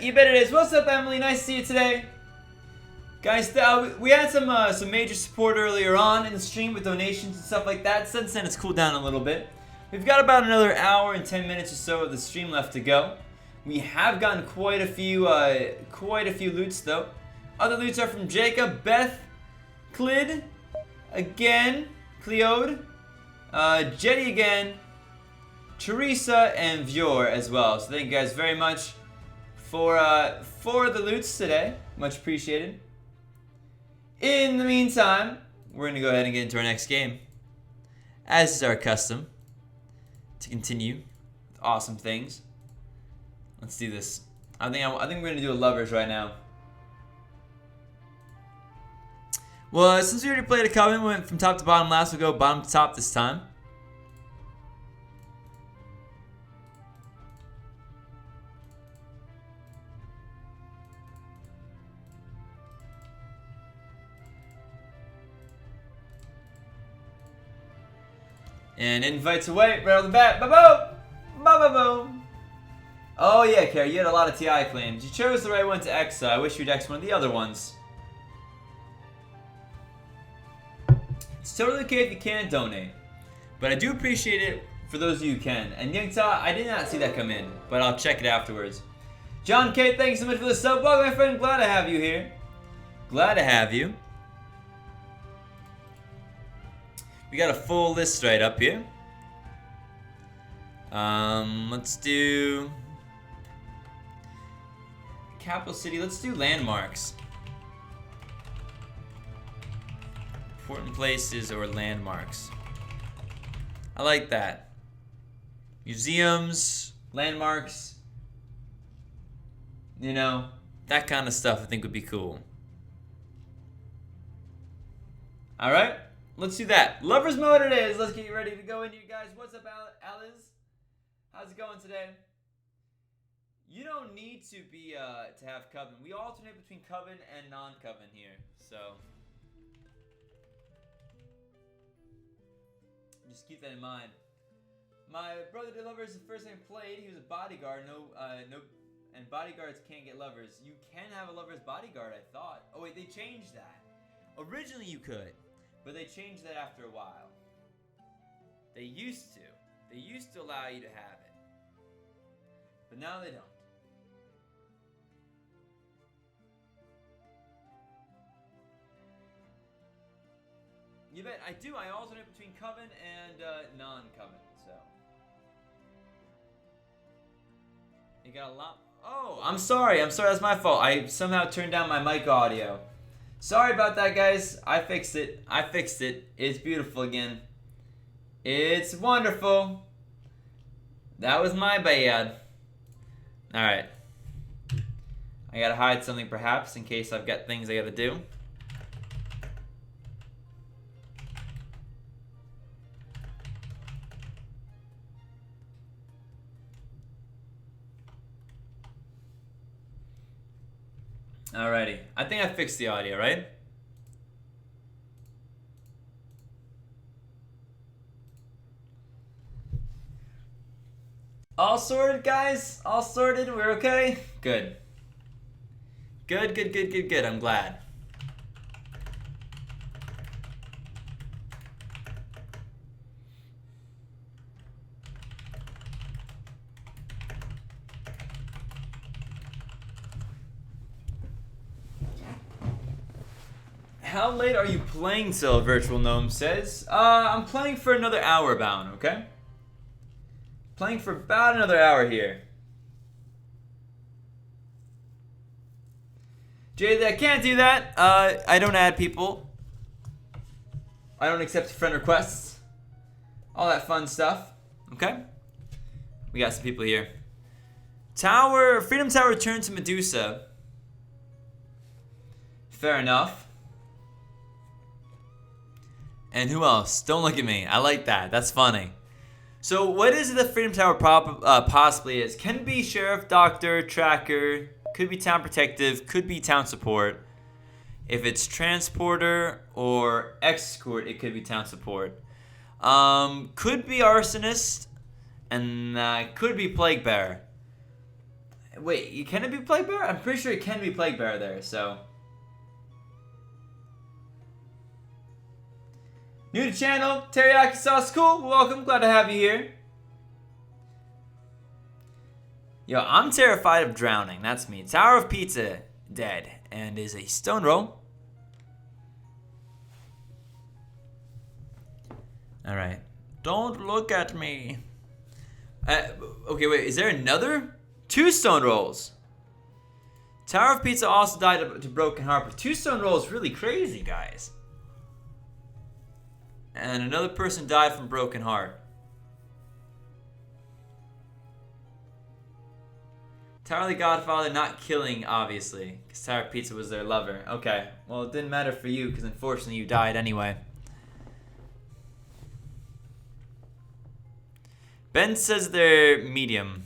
You bet it is. What's up, Emily? Nice to see you today. Guys, we had some major support earlier on in the stream with donations and stuff like that. Since then, it's cooled down a little bit. We've got about another hour and 10 minutes or so of the stream left to go. We have gotten quite a few loots, though. Other loots are from Jacob, Beth, Clid, again, Cleode, Jetty again, Teresa, and Vior as well. So thank you guys very much for the loots today. Much appreciated. In the meantime, we're going to go ahead and get into our next game. As is our custom, to continue with awesome things. Let's do this. I think we're going to do a lovers right now. Well, since we already played a Coven, we went from top to bottom last, we'll go bottom to top this time. And invites away right off the bat. Ba-boom! Ba-ba-boom! Oh yeah, Carrie, you had a lot of TI claims. You chose the right one to X. I wish you'd X one of the other ones. It's totally okay if you can't donate. But I do appreciate it for those of you who can. And Youngta, I did not see that come in, but I'll check it afterwards. John K, thanks so much for the sub. Welcome, my friend. Glad to have you here. Glad to have you. We got a full list right up here. Let's do capital city. Let's do landmarks. Important places or landmarks. I like that. Museums, landmarks. You know, that kind of stuff I think would be cool. All right. Let's do that. Lovers mode it is. Let's get ready to go in, you guys. What's up, Alice? How's it going today? You don't need to be to have Coven. We alternate between Coven and non-Coven here, so just keep that in mind. My brother did lovers the first time he played. He was a bodyguard. And bodyguards can't get lovers. You can have a lover's bodyguard, I thought. Oh wait, they changed that. Originally you could. But they changed that after a while. They used to. They used to allow you to have it. But now they don't. You bet. I do. I alternate between Coven and non-Coven. So. You got a lot. Oh, I'm sorry. That's my fault. I somehow turned down my mic audio. Sorry about that, guys. I fixed it. It's beautiful again. It's wonderful. That was my bad. Alright. I gotta hide something perhaps in case I've got things I gotta do. Alrighty. I think I fixed the audio, right? All sorted, guys? All sorted? We're okay? Good. Good. I'm glad. How late are you playing till Virtual Gnome says? I'm playing for another hour bound, okay? Playing for about another hour here. Jay, I can't do that. I don't add people. I don't accept friend requests. All that fun stuff. Okay? We got some people here. Freedom Tower returned to Medusa. Fair enough. And who else? Don't look at me. I like that. That's funny. So what is it the Freedom Tower possibly is? Can be Sheriff, Doctor, Tracker, could be Town Protective, could be Town Support. If it's Transporter or Escort, it could be Town Support. Could be Arsonist, and could be Plague Bearer. Wait, can it be Plague Bearer? I'm pretty sure it can be Plague Bearer there, so... New to channel, Teriyaki Sauce Cool, welcome, glad to have you here. Yo, I'm terrified of drowning, that's me. Tower of Pizza, dead, and is a stone roll. Alright, don't look at me. Okay, wait, is there another? 2 stone rolls. Tower of Pizza also died to Broken Heart, but 2 stone rolls really crazy, guys. And another person died from Broken Heart. Tower of the Godfather not killing, obviously, because Tower of Pizza was their lover. Okay, well, it didn't matter for you, because unfortunately you died anyway. Ben says they're medium.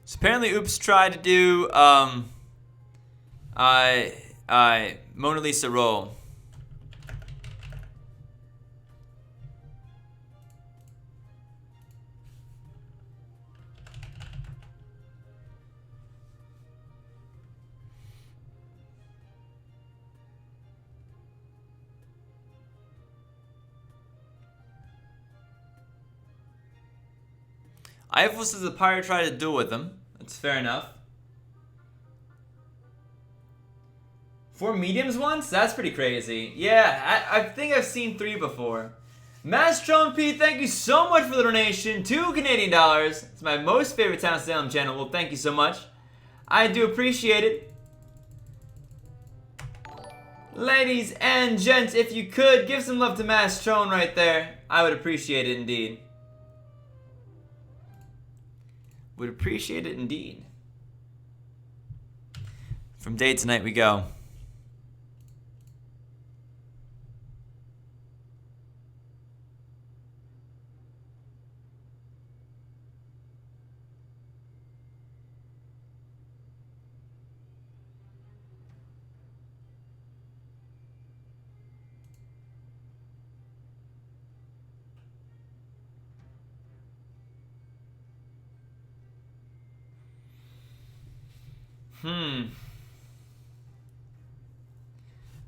So apparently Oops tried to do Mona Lisa roll. Eiffel says the pirate tried to duel with him. That's fair enough. 4 mediums once? That's pretty crazy. Yeah, I think I've seen 3 before. Mastron P, thank you so much for the donation. $2 Canadian. It's my most favorite Town Salem channel. Well, thank you so much. I do appreciate it. Ladies and gents, if you could, give some love to Mastron right there. I would appreciate it indeed. Would appreciate it indeed. From day to night we go.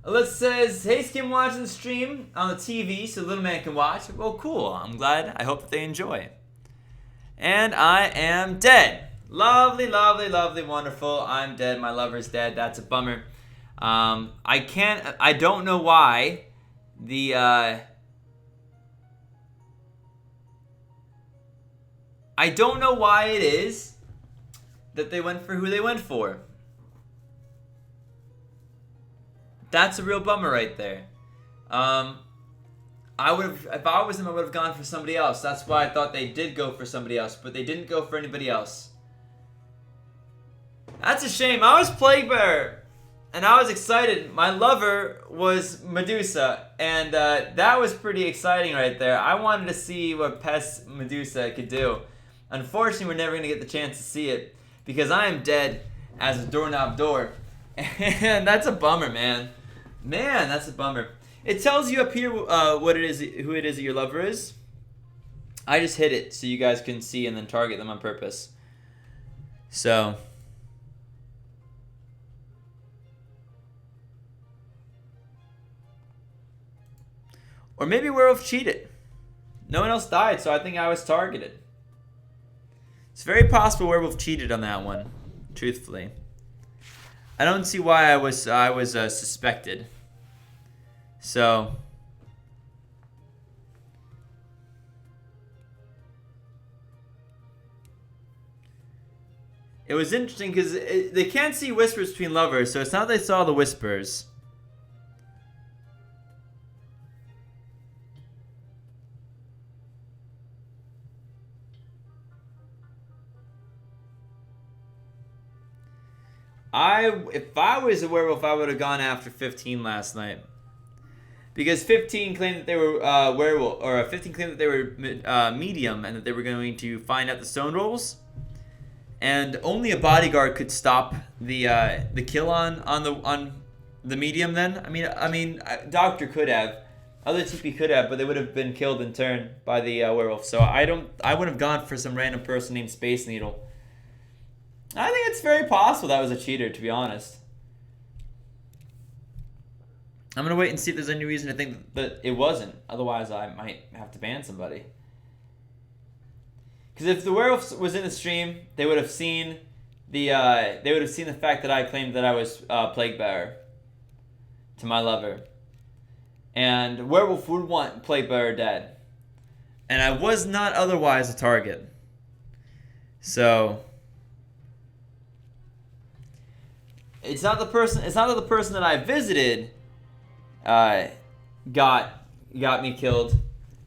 Alyssa says, hey Skim, watching the stream on the TV so little man can watch. Well, cool. I'm glad. I hope that they enjoy. And I am dead. Lovely, lovely, lovely, wonderful. I'm dead. My lover's dead. That's a bummer. I don't know why the, I don't know why it is that they went for who they went for. That's a real bummer right there. I would have, if I was them, I would have gone for somebody else. That's why I thought they did go for somebody else, but they didn't go for anybody else. That's a shame. I was Plague Bearer, and I was excited. My lover was Medusa, and that was pretty exciting right there. I wanted to see what Pest Medusa could do. Unfortunately, we're never going to get the chance to see it, because I am dead as a doorknob door. And that's a bummer, man. Man, that's a bummer. It tells you up here what it is, who it is that your lover is. I just hit it so you guys can see and then target them on purpose. So. Or maybe Werewolf cheated. No one else died, so I think I was targeted. It's very possible Werewolf cheated on that one, truthfully. I don't see why I was suspected. So. It was interesting because they can't see whispers between lovers, so it's not they saw the whispers. If I was a werewolf, I would have gone after 15 last night. Because 15 claimed that they were werewolf, or 15 claimed that they were medium, and that they were going to find out the stone rolls. And only a bodyguard could stop the kill on the medium. Then I mean, Doctor could have, other TP could have, but they would have been killed in turn by the werewolf. So I would have gone for some random person named Space Needle. I think it's very possible that was a cheater, to be honest. I'm gonna wait and see if there's any reason to think that it wasn't. Otherwise, I might have to ban somebody. Because if the werewolf was in the stream, they would have seen the fact that I claimed that I was Plague Bearer to my lover, and werewolf would want Plague Bearer dead, and I was not otherwise a target. So it's not the person. It's not that the person that I visited got me killed,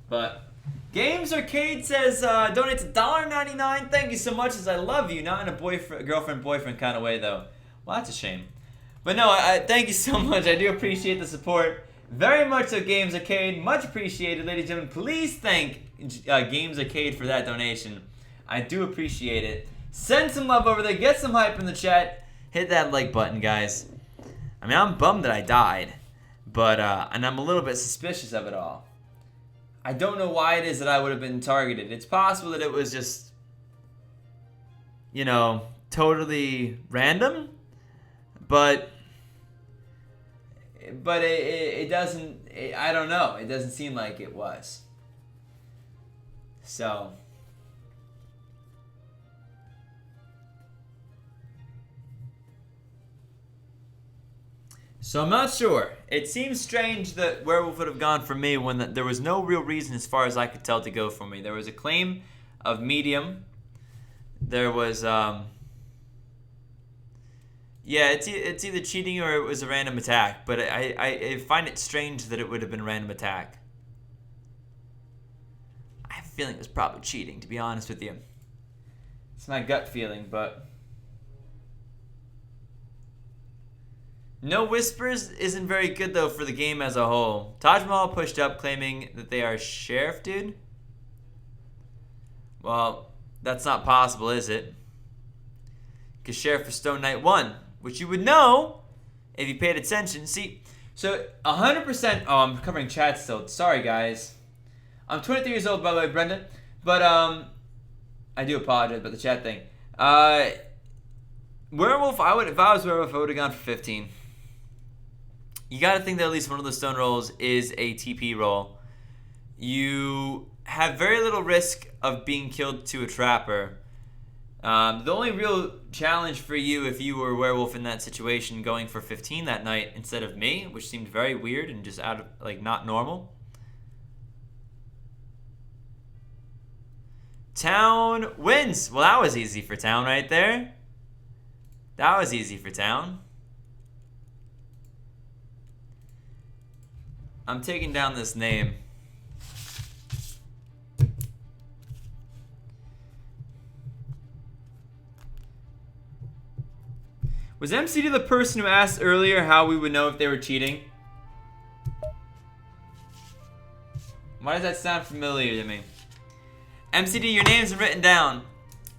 but. Games Arcade says, donates $1.99. Thank you so much, as I love you. Not in a girlfriend-boyfriend kind of way, though. Well, that's a shame. But no, thank you so much. I do appreciate the support. Very much so, Games Arcade. Much appreciated, ladies and gentlemen. Please thank Games Arcade for that donation. I do appreciate it. Send some love over there. Get some hype in the chat. Hit that like button, guys. I mean, I'm bummed that I died. But, and I'm a little bit suspicious of it all. I don't know why it is that I would have been targeted. It's possible that it was just, totally random, but it doesn't. I don't know. It doesn't seem like it was. So. So I'm not sure. It seems strange that Werewolf would have gone for me when there was no real reason, as far as I could tell, to go for me. There was a claim of medium. There was, yeah, it's either cheating or it was a random attack. But I find it strange that it would have been a random attack. I have a feeling it was probably cheating, to be honest with you. It's my gut feeling, but... No whispers isn't very good, though, for the game as a whole. Taj Mahal pushed up, claiming that they are Sheriff Dude. Well, that's not possible, is it? Because Sheriff for Stone Knight won, which you would know if you paid attention. See, so 100%... Oh, I'm covering chat still. Sorry, guys. I'm 23 years old, by the way, Brendan. But, I do apologize about the chat thing. Werewolf, if I was Werewolf, I would have gone for 15. You got to think that at least one of the stone rolls is a TP roll. You have very little risk of being killed to a trapper. The only real challenge for you, if you were a werewolf in that situation, going for 15 that night instead of me, which seemed very weird and just out of, not normal. Town wins. Well, that was easy for Town right there. That was easy for Town. I'm taking down this name. Was MCD the person who asked earlier how we would know if they were cheating? Why does that sound familiar to me? MCD, your name's written down.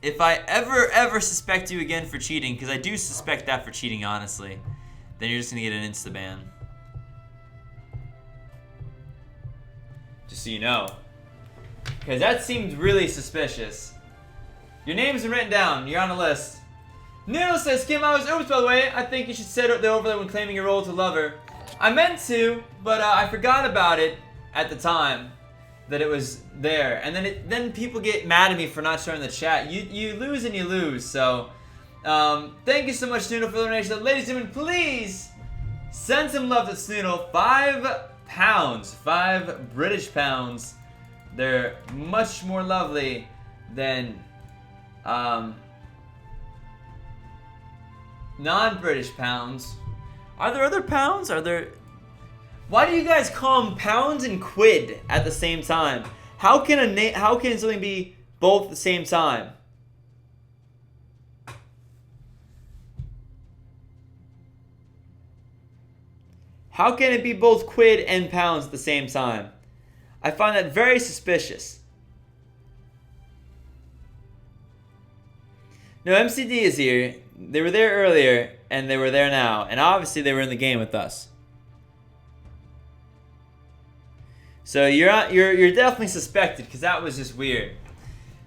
If I ever suspect you again for cheating, because I do suspect that for cheating, honestly, then you're just going to get an insta-ban. Just so you know. Because that seemed really suspicious. Your name's been written down. You're on the list. Noodle says, Skim, I was oops, by the way. I think you should say the overlay when claiming your role to lover. I meant to, but I forgot about it at the time that it was there. And then people get mad at me for not showing the chat. You lose and you lose. So, thank you so much, Snoodle, for the donation. Ladies and gentlemen, please send some love to Snoodle. £5. 5 British pounds. They're much more lovely than non-British pounds. Are there other pounds? Are there... Why do you guys call them pounds and quid at the same time? How can something be both at the same time? How can it be both quid and pounds at the same time? I find that very suspicious. No, MCD is here. They were there earlier, and they were there now. And obviously, they were in the game with us. So you're definitely suspected, because that was just weird.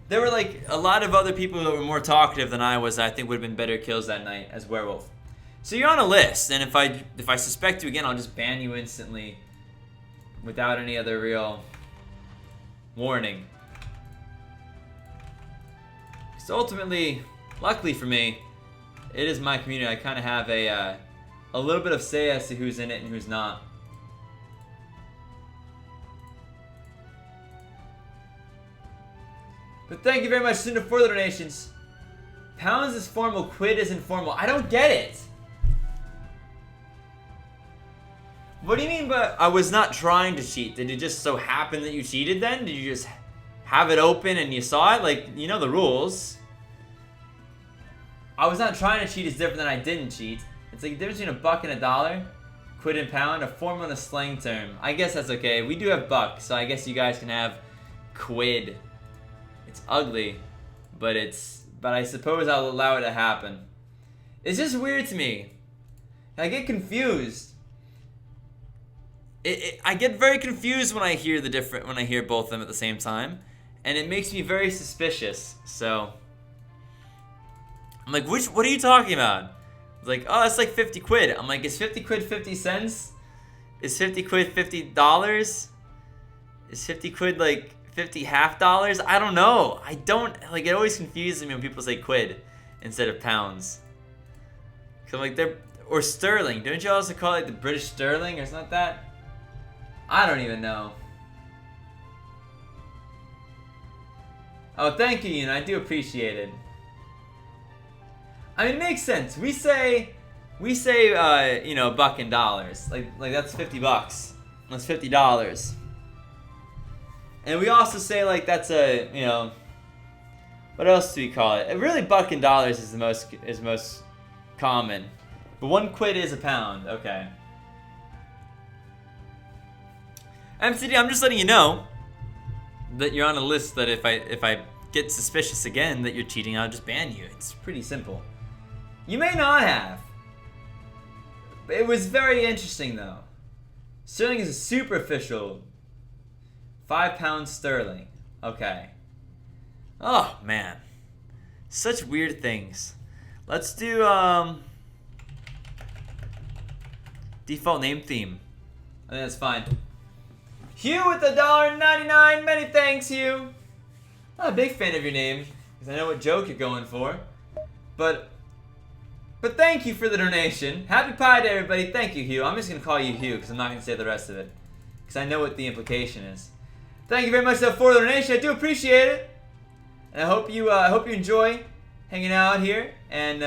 There were like a lot of other people that were more talkative than I was. I think would have been better kills that night as werewolf. So you're on a list, and if I suspect you again, I'll just ban you instantly, without any other real warning. Because ultimately, luckily for me, it is my community. I kind of have a little bit of say as to who's in it and who's not. But thank you very much, Cinder, for the donations. Pounds is formal, quid is informal. I don't get it. What do you mean by I was not trying to cheat? Did it just so happen that you cheated then? Did you just have it open and you saw it? Like, you know the rules. I was not trying to cheat is different than I didn't cheat. It's like the difference between a buck and a dollar. Quid and pound, a formal and a slang term. I guess that's okay. We do have buck, so I guess you guys can have quid. It's ugly, but I suppose I'll allow it to happen. It's just weird to me. I get confused. I get very confused when I hear both of them at the same time, and it makes me very suspicious. So I'm like, what are you talking about? It's like, oh, it's like 50 quid. I'm like, is 50 quid 50 cents? Is 50 quid $50? Is 50 quid like 50 half dollars? I don't know. I don't, like, it always confuses me when people say quid instead of pounds. Cause I'm like, or sterling. Don't you also call it like the British sterling or something like that? I don't even know. Oh, thank you, Ian. I do appreciate it. I mean, it makes sense. We say, you know, buck in dollars. Like that's $50. That's $50. And we also say like that's a, you know, what else do we call it? Really, buck in dollars is the most common. But 1 quid is a pound. Okay. MCD, I'm just letting you know that you're on a list that if I get suspicious again that you're cheating, I'll just ban you. It's pretty simple. You may not have. But it was very interesting though. Sterling is a superficial £5 sterling. Okay. Oh man. Such weird things. Let's do default name theme. I think that's fine. Hugh with $1.99. Many thanks, Hugh. Not a big fan of your name, because I know what joke you're going for. But thank you for the donation. Happy Pie to everybody. Thank you, Hugh. I'm just going to call you Hugh, because I'm not going to say the rest of it. Because I know what the implication is. Thank you very much for the donation. I do appreciate it. And I hope you enjoy hanging out here. And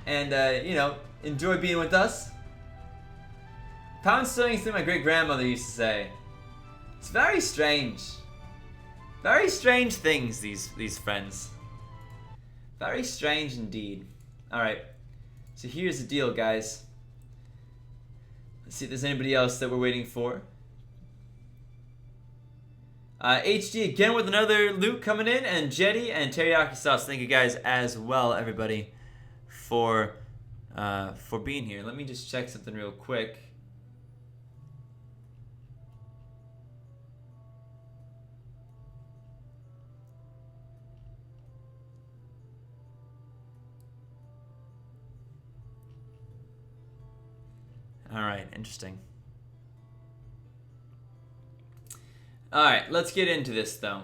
you know, enjoy being with us. Pound sterling is something my great-grandmother used to say. It's very strange. Very strange things, these friends. Very strange indeed. Alright. So here's the deal, guys. Let's see if there's anybody else that we're waiting for. HD again with another loot coming in, and Jetty and Teriyaki Sauce. Thank you guys as well, everybody, for being here. Let me just check something real quick. Alright, interesting. Alright, let's get into this though.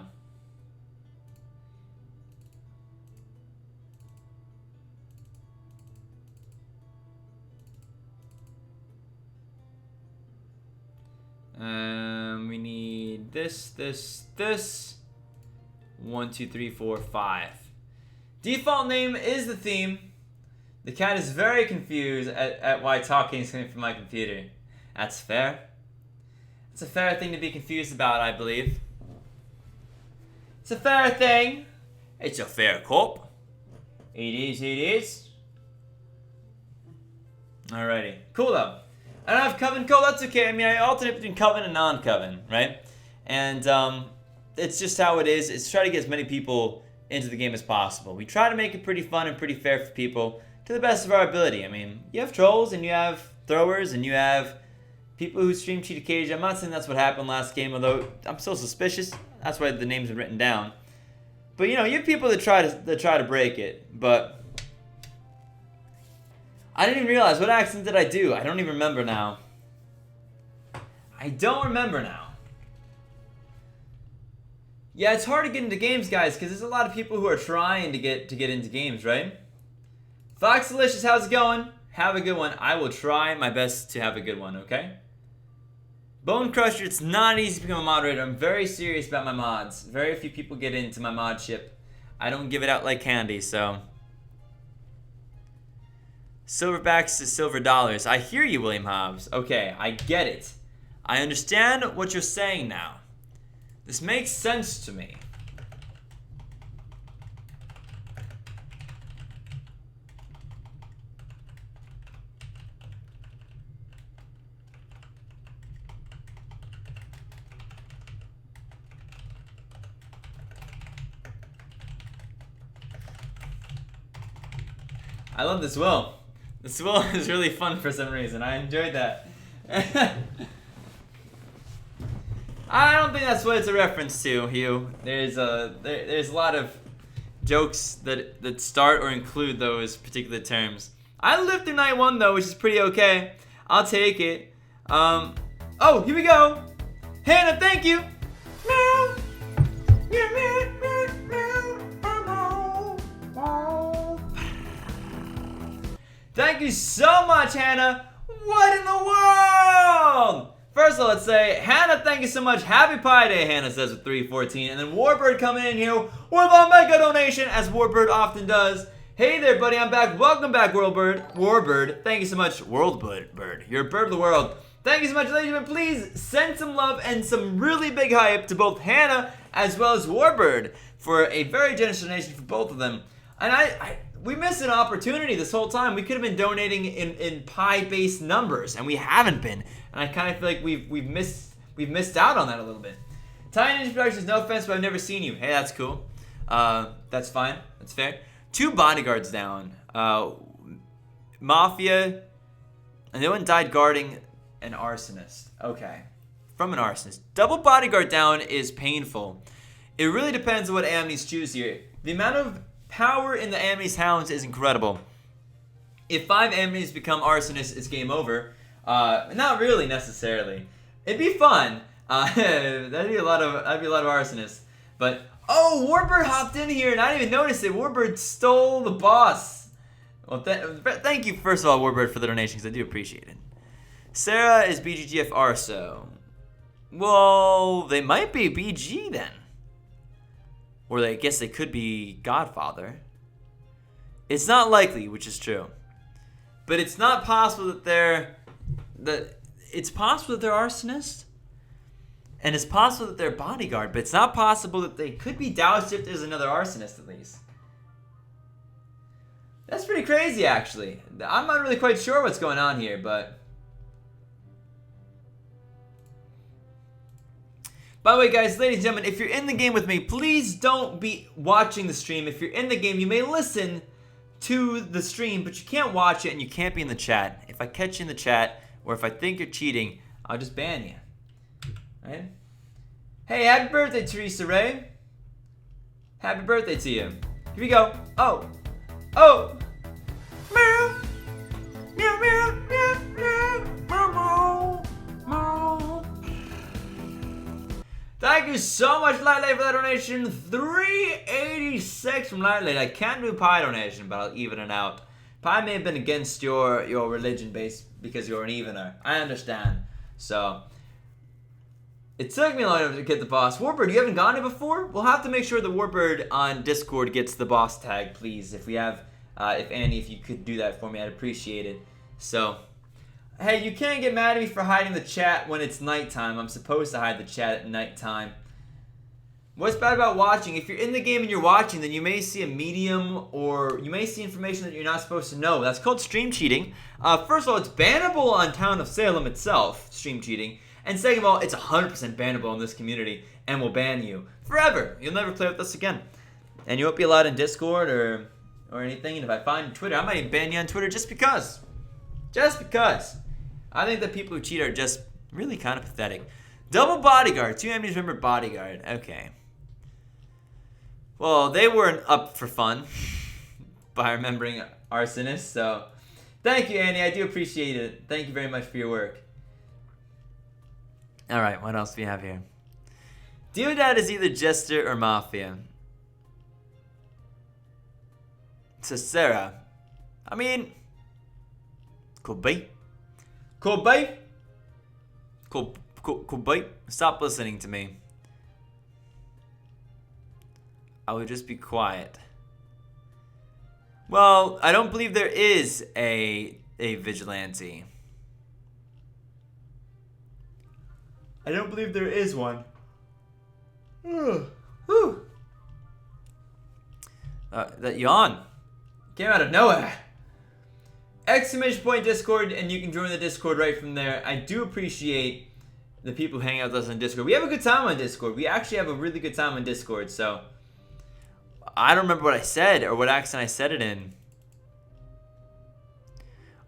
We need this. 1, 2, 3, 4, 5. Default name is the theme. The cat is very confused at why talking is coming from my computer. That's fair. It's a fair thing to be confused about, I believe. It's a fair thing. It's a fair cop. It is. Alrighty. Cool though. I don't have Coven Code, that's okay. I mean, I alternate between Coven and non-Coven, right? And it's just how it is. It's try to get as many people into the game as possible. We try to make it pretty fun and pretty fair for people to the best of our ability. I mean, you have trolls and you have throwers and you have people who stream cheat occasionally. I'm not saying that's what happened last game, although I'm still suspicious. That's why the names are written down. But you know, you have people that try to break it, but I didn't even realize, what accent did I do? I don't even remember now. Yeah, it's hard to get into games, guys, because there's a lot of people who are trying to get into games, right? Fox Delicious, how's it going? Have a good one. I will try my best to have a good one, okay? Bone Crusher, it's not easy to become a moderator. I'm very serious about my mods. Very few people get into my mod ship. I don't give it out like candy, so... Silverbacks to silver dollars. I hear you, William Hobbs. Okay, I get it. I understand what you're saying now. This makes sense to me. I love this will. This will is really fun for some reason. I enjoyed that. I don't think that's what it's a reference to, Hugh. There's a lot of jokes that start or include those particular terms. I lived through night 1 though, which is pretty okay. I'll take it. Oh, here we go. Hannah, thank you. Meow. Meow, meow, meow, meow. Thank you so much, Hannah. What in the world? First of all, let's say, Hannah, thank you so much. Happy Pi Day, Hannah says with 314. And then Warbird coming in here with a mega donation, as Warbird often does. Hey there, buddy, I'm back. Welcome back, Warbird. Thank you so much, Bird. You're a bird of the world. Thank you so much, ladies and gentlemen. Please send some love and some really big hype to both Hannah as well as Warbird for a very generous donation for both of them. And we missed an opportunity this whole time. We could have been donating in Pi-based numbers, and we haven't been. And I kind of feel like we've missed out on that a little bit. Tiny Ninja Productions, no offense, but I've never seen you. Hey, that's cool. That's fine. That's fair. 2 bodyguards down. Mafia, and the one died guarding an arsonist. Okay. From an arsonist. Double bodyguard down is painful. It really depends on what amnies choose here. The amount of power in the Amnesty Hounds is incredible. If 5 Amnesties become arsonists, it's game over. Not really necessarily. It'd be fun. That'd be a lot of arsonists. But oh, Warbird hopped in here and I didn't even notice it. Warbird stole the boss. Well, thank you first of all, Warbird, for the donation, because I do appreciate it. Sarah is BGGF Arso. Well, they might be BG then. Or I guess they could be Godfather. It's not likely, which is true. But it's not possible that it's possible that they're arsonists. And it's possible that they're bodyguard, but it's not possible that they could be doused if there's another arsonist at least. That's pretty crazy, actually. I'm not really quite sure what's going on here, but... By the way, guys, ladies and gentlemen, if you're in the game with me, please don't be watching the stream. If you're in the game, you may listen to the stream, but you can't watch it and you can't be in the chat. If I catch you in the chat, or if I think you're cheating, I'll just ban you. Right? Hey, happy birthday, Teresa Ray. Happy birthday to you. Here we go. Oh. Oh. Meow. Meow, meow, meow, meow, meow, Thank you so much, Lightlight, for that donation. 386 from Lightlight. I can't do Pi donation, but I'll even it out. Pi may have been against your religion base because you're an evener. I understand. So, it took me a long time to get the boss. Warbird, you haven't gotten it before? We'll have to make sure the Warbird on Discord gets the boss tag, please. If we have, if Andy, if you could do that for me, I'd appreciate it. So, hey, you can't get mad at me for hiding the chat when it's nighttime. I'm supposed to hide the chat at nighttime. What's bad about watching? If you're in the game and you're watching, then you may see a medium or you may see information that you're not supposed to know. That's called stream cheating. First of all, it's bannable on Town of Salem itself, stream cheating. And second of all, it's 100% bannable in this community and will ban you forever. You'll never play with us again. And you won't be allowed in Discord or anything. And if I find Twitter, I might even ban you on Twitter just because. Just because. I think that people who cheat are just really kind of pathetic. Double Bodyguard. 2 enemies remember Bodyguard. Okay. Well, they weren't up for fun by remembering Arsonist. So, thank you, Annie. I do appreciate it. Thank you very much for your work. Alright, what else do we have here? Deodad is either Jester or Mafia. So Sarah. I mean, could be. Could be. Could be. Stop listening to me. I would just be quiet. Well, I don't believe there is a vigilante. I don't believe there is one. That yawn came out of nowhere. Exclamation point Discord, and you can join the Discord right from there. I do appreciate the people who hang out with us on Discord. We have a good time on Discord. We actually have a really good time on Discord, so I don't remember what I said or what accent I said it in.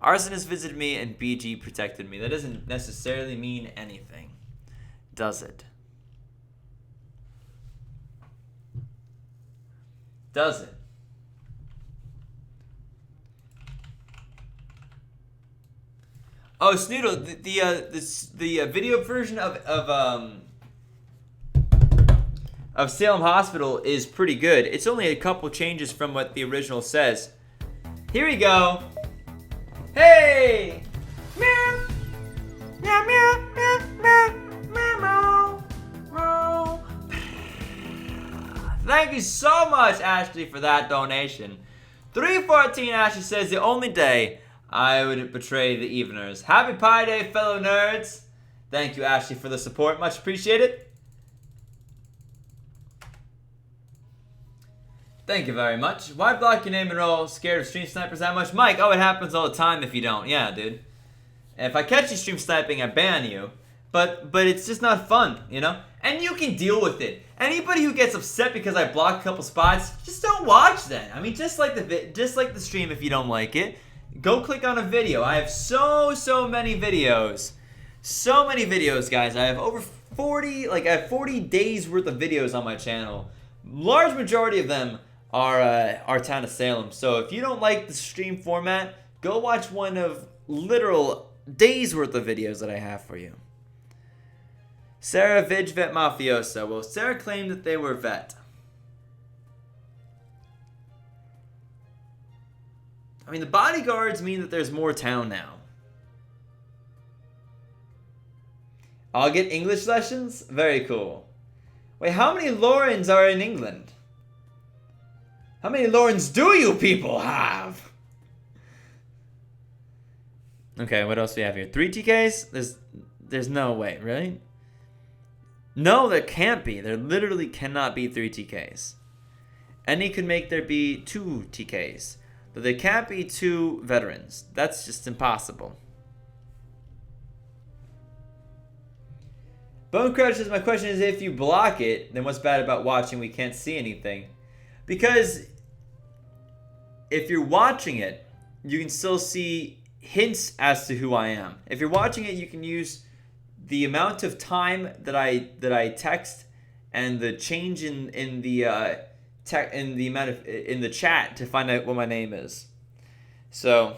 Arsonist visited me and BG protected me. That doesn't necessarily mean anything, does it? Does it? Oh, Snoodle, the video version of Salem Hospital is pretty good. It's only a couple changes from what the original says. Here we go. Hey! Meow! Meow, meow, meow, meow, meow, meow, meow. Thank you so much, Ashley, for that donation. 314 Ashley says, the only day I would betray the eveners. Happy Pi Day, fellow nerds. Thank you, Ashley, for the support. Much appreciated. Thank you very much. Why block your name and role? Scared of stream snipers that much? Mike, oh, it happens all the time if you don't. Yeah, dude. If I catch you stream sniping, I ban you. But it's just not fun, you know? And you can deal with it. Anybody who gets upset because I block a couple spots, just don't watch then. I mean, just like the stream if you don't like it. Go click on a video. I have so many videos. So many videos, guys. I have over 40, I have 40 days worth of videos on my channel. Large majority of them are Town of Salem. So if you don't like the stream format, go watch one of literal days worth of videos that I have for you. Sarah Vig Vet Mafioso. Well, Sarah claimed that they were vet. I mean, the bodyguards mean that there's more town now. I'll get English lessons? Very cool. Wait, how many Laurens are in England? How many Laurens do you people have? Okay, what else do we have here? 3 TKs? There's no way, really? No, there can't be. There literally cannot be 3 TKs. Any could make there be 2 TKs. But there can't be 2 veterans. That's just impossible. Bone Crush says, my question is, if you block it, then what's bad about watching we can't see anything? Because if you're watching it, you can still see hints as to who I am. If you're watching it, you can use the amount of time that I text and the change in the chat to find out what my name is. So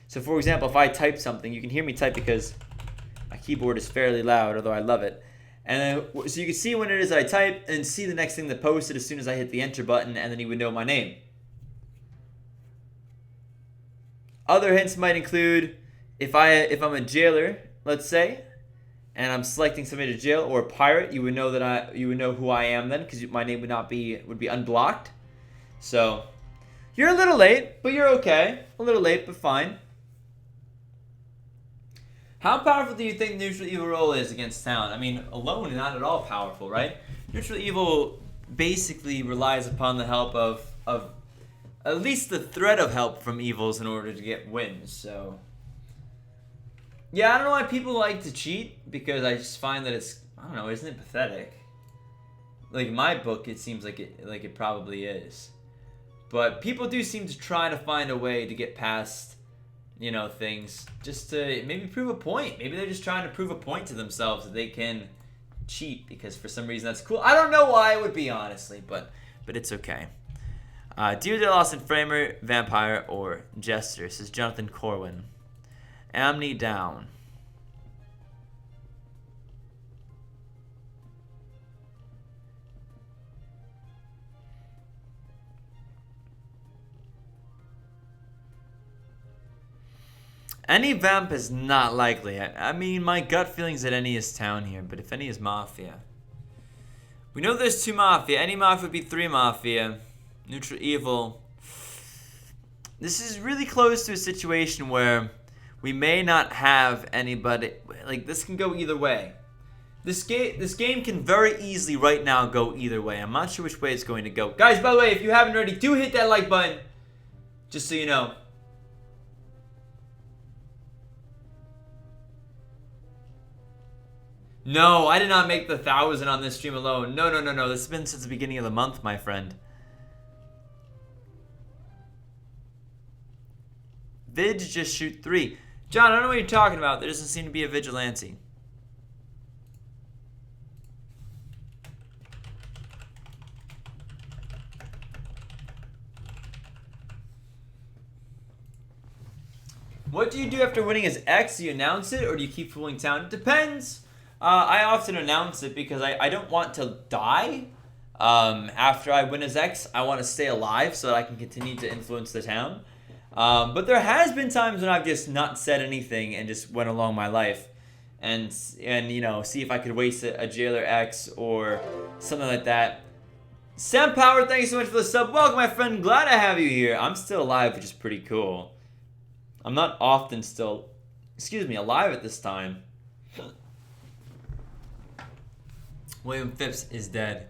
for example, if I type something, you can hear me type because my keyboard is fairly loud, although I love it. And then, so you can see when it is I type and see the next thing that posted as soon as I hit the enter button, and then you would know my name. Other hints might include if I'm a jailer, let's say, and I'm selecting somebody to jail, or a pirate, you would know who I am then, because my name would be unblocked. So you're a little late, but you're okay. A little late, but fine. How powerful do you think Neutral Evil role is against Town? I mean, alone not at all powerful, right? Neutral Evil basically relies upon the help of at least the threat of help from evils in order to get wins. So yeah, I don't know why people like to cheat, because I just find that I don't know, isn't it pathetic? Like, in my book, it seems like it probably is. But people do seem to try to find a way to get past, you know, things just to maybe prove a point. Maybe they're just trying to prove a point to themselves that they can cheat because for some reason that's cool. I don't know why it would be, honestly, but it's okay. Dear the Lost and Framer, Vampire, or Jester, says Jonathan Corwin. Amni down. Any vamp is not likely. I mean, my gut feelings that any is Town here, but if any is Mafia. We know there's 2 Mafia. Any Mafia would be 3 Mafia. Neutral Evil. This is really close to a situation where we may not have anybody. Like, this can go either way. This game can very easily right now go either way. I'm not sure which way it's going to go. Guys, by the way, if you haven't already, do hit that like button. Just so you know. No, I did not make the 1,000 on this stream alone. No. This has been since the beginning of the month, my friend. Vid just shoot 3. John, I don't know what you're talking about. There doesn't seem to be a vigilante. What do you do after winning as X? Do you announce it or do you keep fooling Town? It depends. I often announce it because I don't want to die. After I win as X, I want to stay alive so that I can continue to influence the town. But there has been times when I've just not said anything and just went along my life, and you know, see if I could waste a jailer X or something like that. Sam Power, thank you so much for the sub. Welcome, my friend. Glad to have you here. I'm still alive, which is pretty cool. I'm not often alive at this time. William Phipps is dead.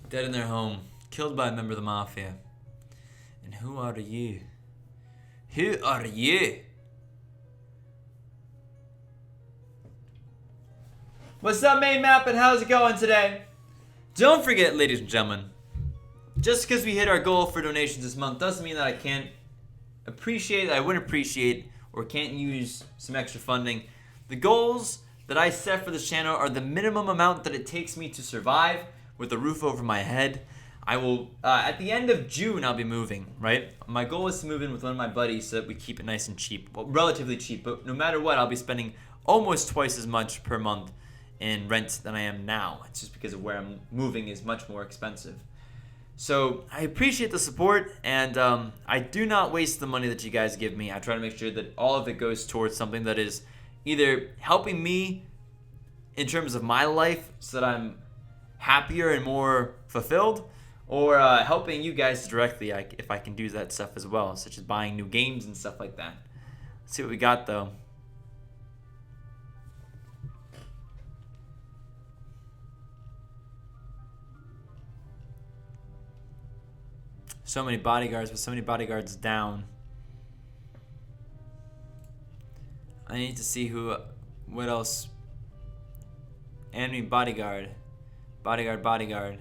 Dead in their home. Killed by a member of the Mafia. And who are you? Who are you? What's up, main map, and how's it going today? Don't forget, ladies and gentlemen, just because we hit our goal for donations this month doesn't mean that I wouldn't appreciate, or can't use some extra funding. The goals that I set for this channel are the minimum amount that it takes me to survive with a roof over my head. I will, at the end of June, I'll be moving, right? My goal is to move in with one of my buddies so that we keep it nice and cheap. Well, relatively cheap, but no matter what, I'll be spending almost twice as much per month in rent than I am now. It's just because of where I'm moving is much more expensive. So I appreciate the support, and I do not waste the money that you guys give me. I try to make sure that all of it goes towards something that is either helping me in terms of my life so that I'm happier and more fulfilled, or helping you guys directly if I can do that stuff as well, such as buying new games and stuff like that. Let's see what we got, though. So many bodyguards, but so many bodyguards down. I need to see what else. Enemy bodyguard. Bodyguard.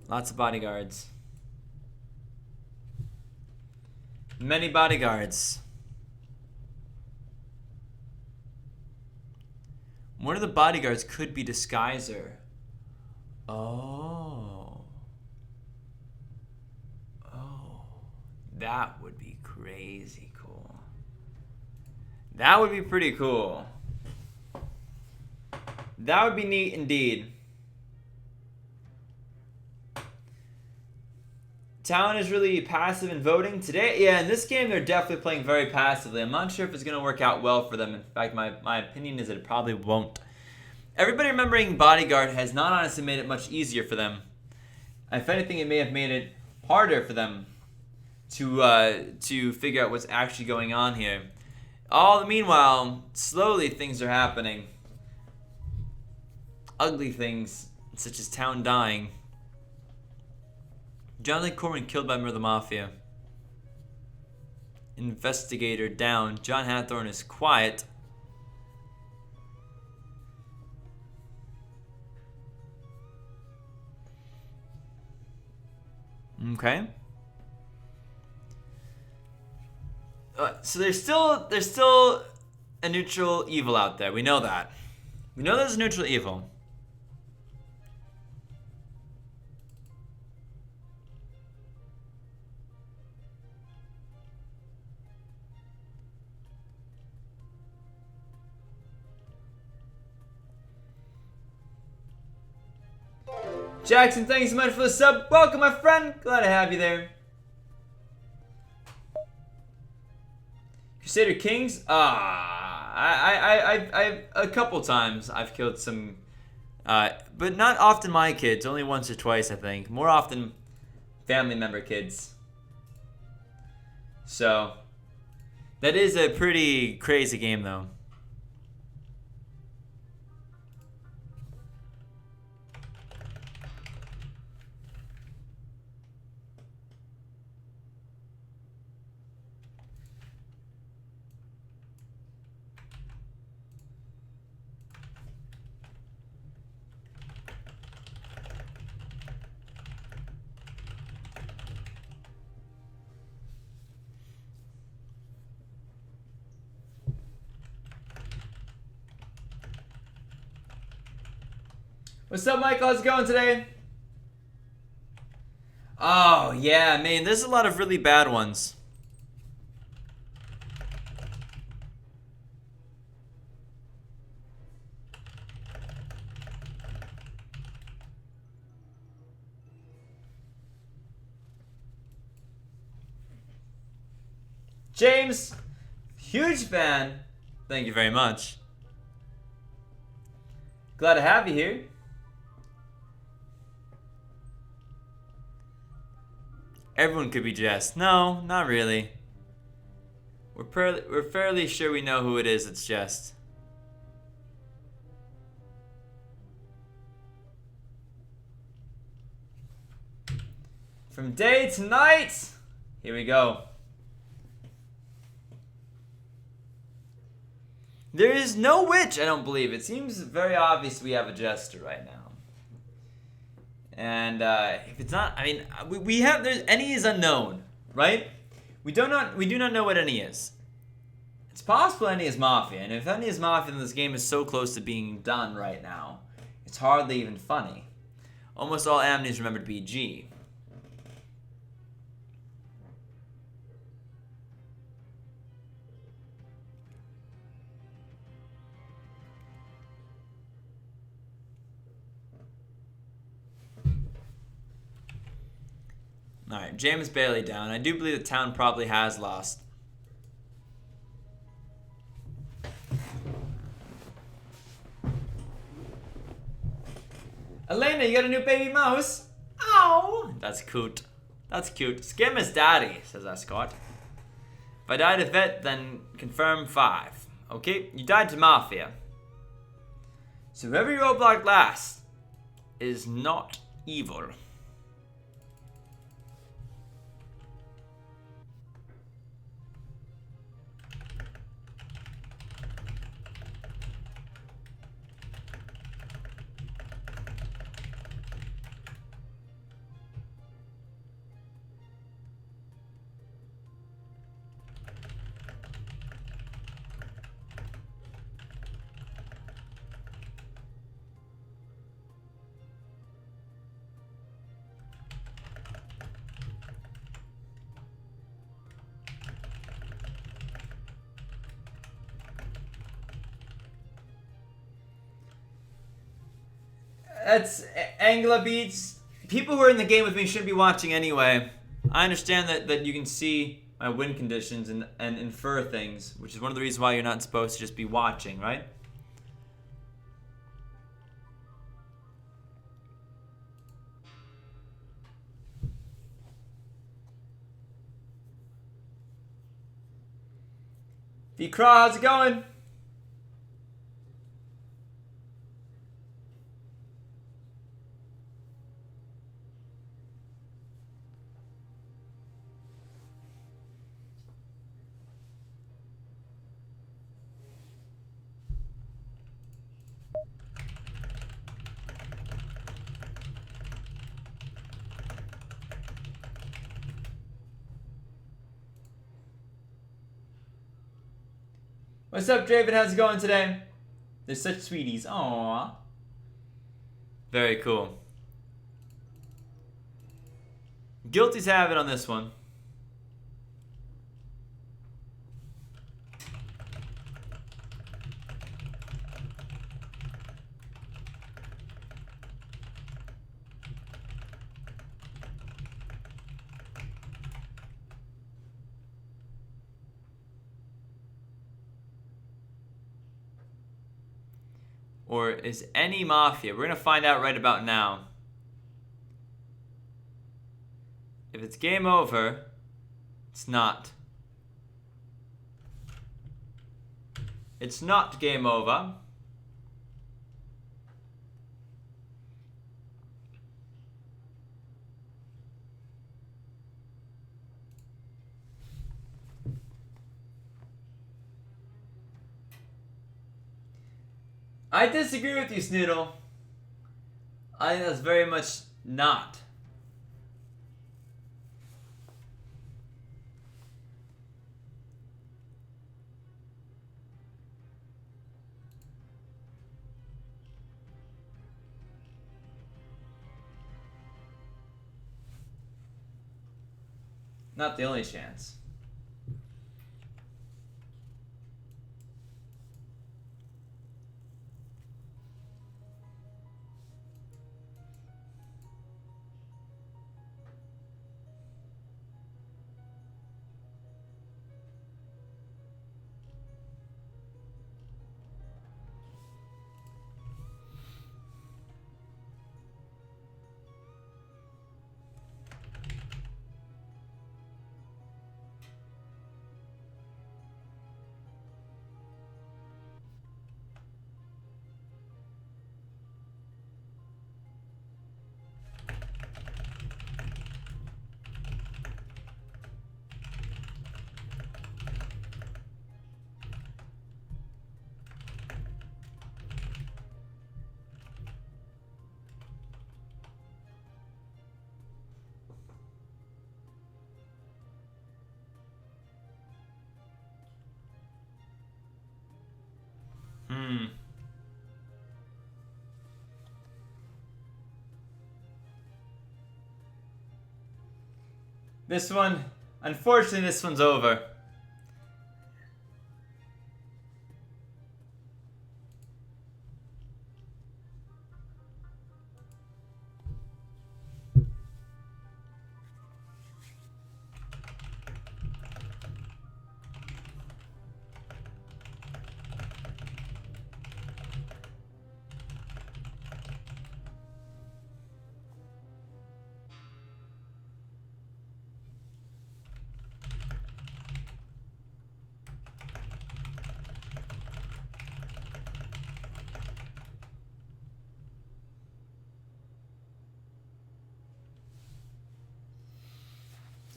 Lots of bodyguards. Many bodyguards. One of the bodyguards could be Disguiser. Oh. That would be crazy cool. That would be pretty cool. That would be neat indeed. Town is really passive in voting today. Yeah, in this game they're definitely playing very passively. I'm not sure if it's going to work out well for them. In fact, my opinion is that it probably won't. Everybody remembering Bodyguard has not honestly made it much easier for them. If anything, it may have made it harder for them to figure out what's actually going on here. All the meanwhile, slowly things are happening. Ugly things, such as town dying. Jonathan Corman killed by Murder Mafia. Investigator down. John Hathorne is quiet. Okay. So there's still a neutral evil out there. We know that. We know there's a neutral evil. Jackson, thank you so much for the sub. Welcome, my friend. Glad to have you there. Crusader Kings? I a couple times I've killed some, but not often my kids. Only once or twice, I think. More often, family member kids. So, that is a pretty crazy game, though. What's up, Michael? How's it going today? Oh, yeah, man. There's a lot of really bad ones. James, huge fan. Thank you very much. Glad to have you here. Everyone could be Jess. No, not really. We're fairly sure we know who it is that's Jess. From day to night. Here we go. There is no witch, I don't believe. It seems very obvious we have a jester right now. And if it's not, I mean, we have, there's, any is unknown, right? We do not know what any is. It's possible any is Mafia, and if any is Mafia, then this game is so close to being done right now. It's hardly even funny. Almost all amnies remembered BG. Alright, James Bailey down. I do believe the town probably has lost. Elena, you got a new baby mouse? Oh, that's cute. That's cute. Skim is daddy, says Escort. If I died to vet, then confirm 5. Okay, you died to Mafia. So whoever you roadblock last is not evil. That's Angela Beats. People who are in the game with me shouldn't be watching anyway. I understand that you can see my win conditions and infer things, which is one of the reasons why you're not supposed to just be watching, right? V-Craw, how's it going? What's up, Draven? How's it going today? They're such sweeties. Aww. Very cool. Guilty's have it on this one. Or is any Mafia? We're going to find out right about now. If it's game over, it's not. It's not game over. I disagree with you, Snoodle. I think that's very much not. Not the only chance. This one, unfortunately, this one's over.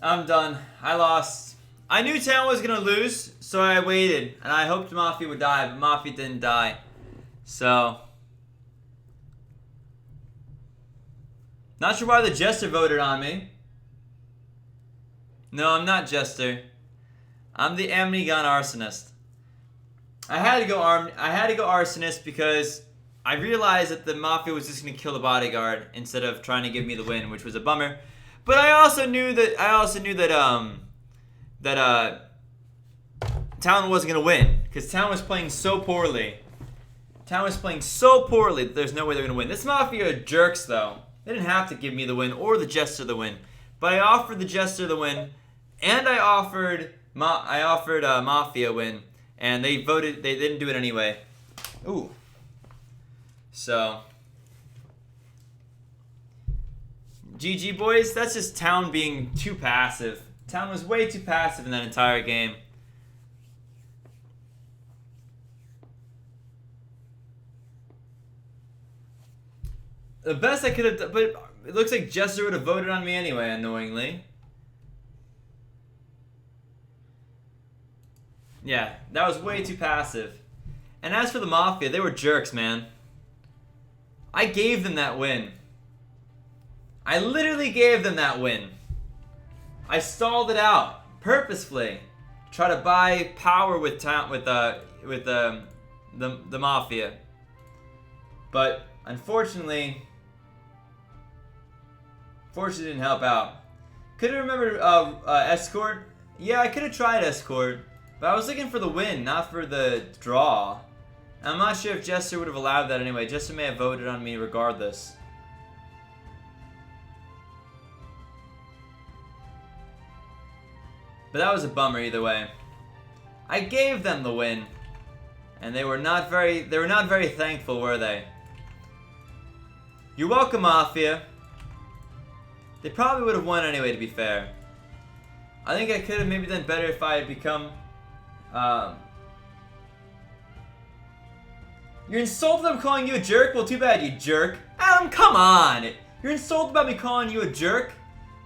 I'm done. I lost. I knew Town was going to lose, so I waited. And I hoped Mafia would die, but Mafia didn't die. So. Not sure why the Jester voted on me. No, I'm not Jester. I'm the Amity Gun Arsonist. I had to go Arsonist because I realized that the Mafia was just going to kill the bodyguard instead of trying to give me the win, which was a bummer. But I also knew that Town wasn't gonna win because Town was playing so poorly Town was playing so poorly that there's no way they're going to win. This Mafia are jerks, though. They didn't have to give me the win or the Jester the win. But I offered the Jester the win, and I offered Mafia win, and they voted. They didn't do it anyway. Ooh. So, GG, boys. That's just Town being too passive. Town was way too passive in that entire game. The best I could have done, but it looks like Jester would have voted on me anyway, annoyingly. Yeah, that was way too passive. And as for the Mafia, they were jerks, man. I gave them that win. I literally gave them that win. I stalled it out purposefully to try to buy power with the Mafia. But unfortunately, didn't help out. Could have remembered Escort. Yeah, I could have tried Escort, but I was looking for the win, not for the draw. I'm not sure if Jester would have allowed that anyway. Jester may have voted on me regardless. But that was a bummer either way. I gave them the win, and they were not very thankful, were they? You're welcome, Mafia. They probably would have won anyway, to be fair. I think I could have maybe done better if I had become... You're insulted I'm calling you a jerk? Well, too bad, you jerk. Adam, come on! You're insulted about me calling you a jerk?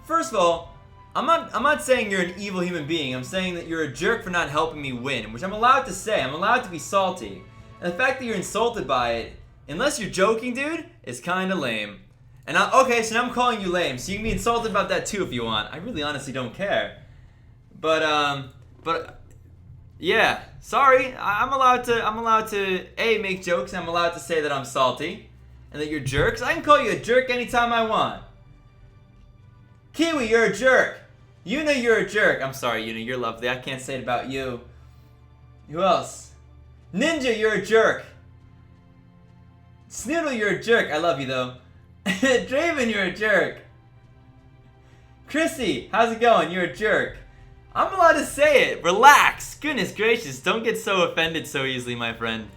First of all, I'm not saying you're an evil human being. I'm saying that you're a jerk for not helping me win, which I'm allowed to say. I'm allowed to be salty. And the fact that you're insulted by it, unless you're joking, dude, is kind of lame. And okay, so now I'm calling you lame, so you can be insulted about that too if you want. I really honestly don't care. But yeah, sorry. I'm allowed to A, make jokes, and I'm allowed to say that I'm salty and that you're jerks. I can call you a jerk anytime I want. Kiwi, you're a jerk. Yuna, you're a jerk. I'm sorry, Yuna, you're lovely. I can't say it about you. Who else? Ninja, you're a jerk. Snoodle, you're a jerk. I love you though. Draven, you're a jerk. Chrissy, how's it going? You're a jerk. I'm allowed to say it. Relax. Goodness gracious, don't get so offended so easily, my friend.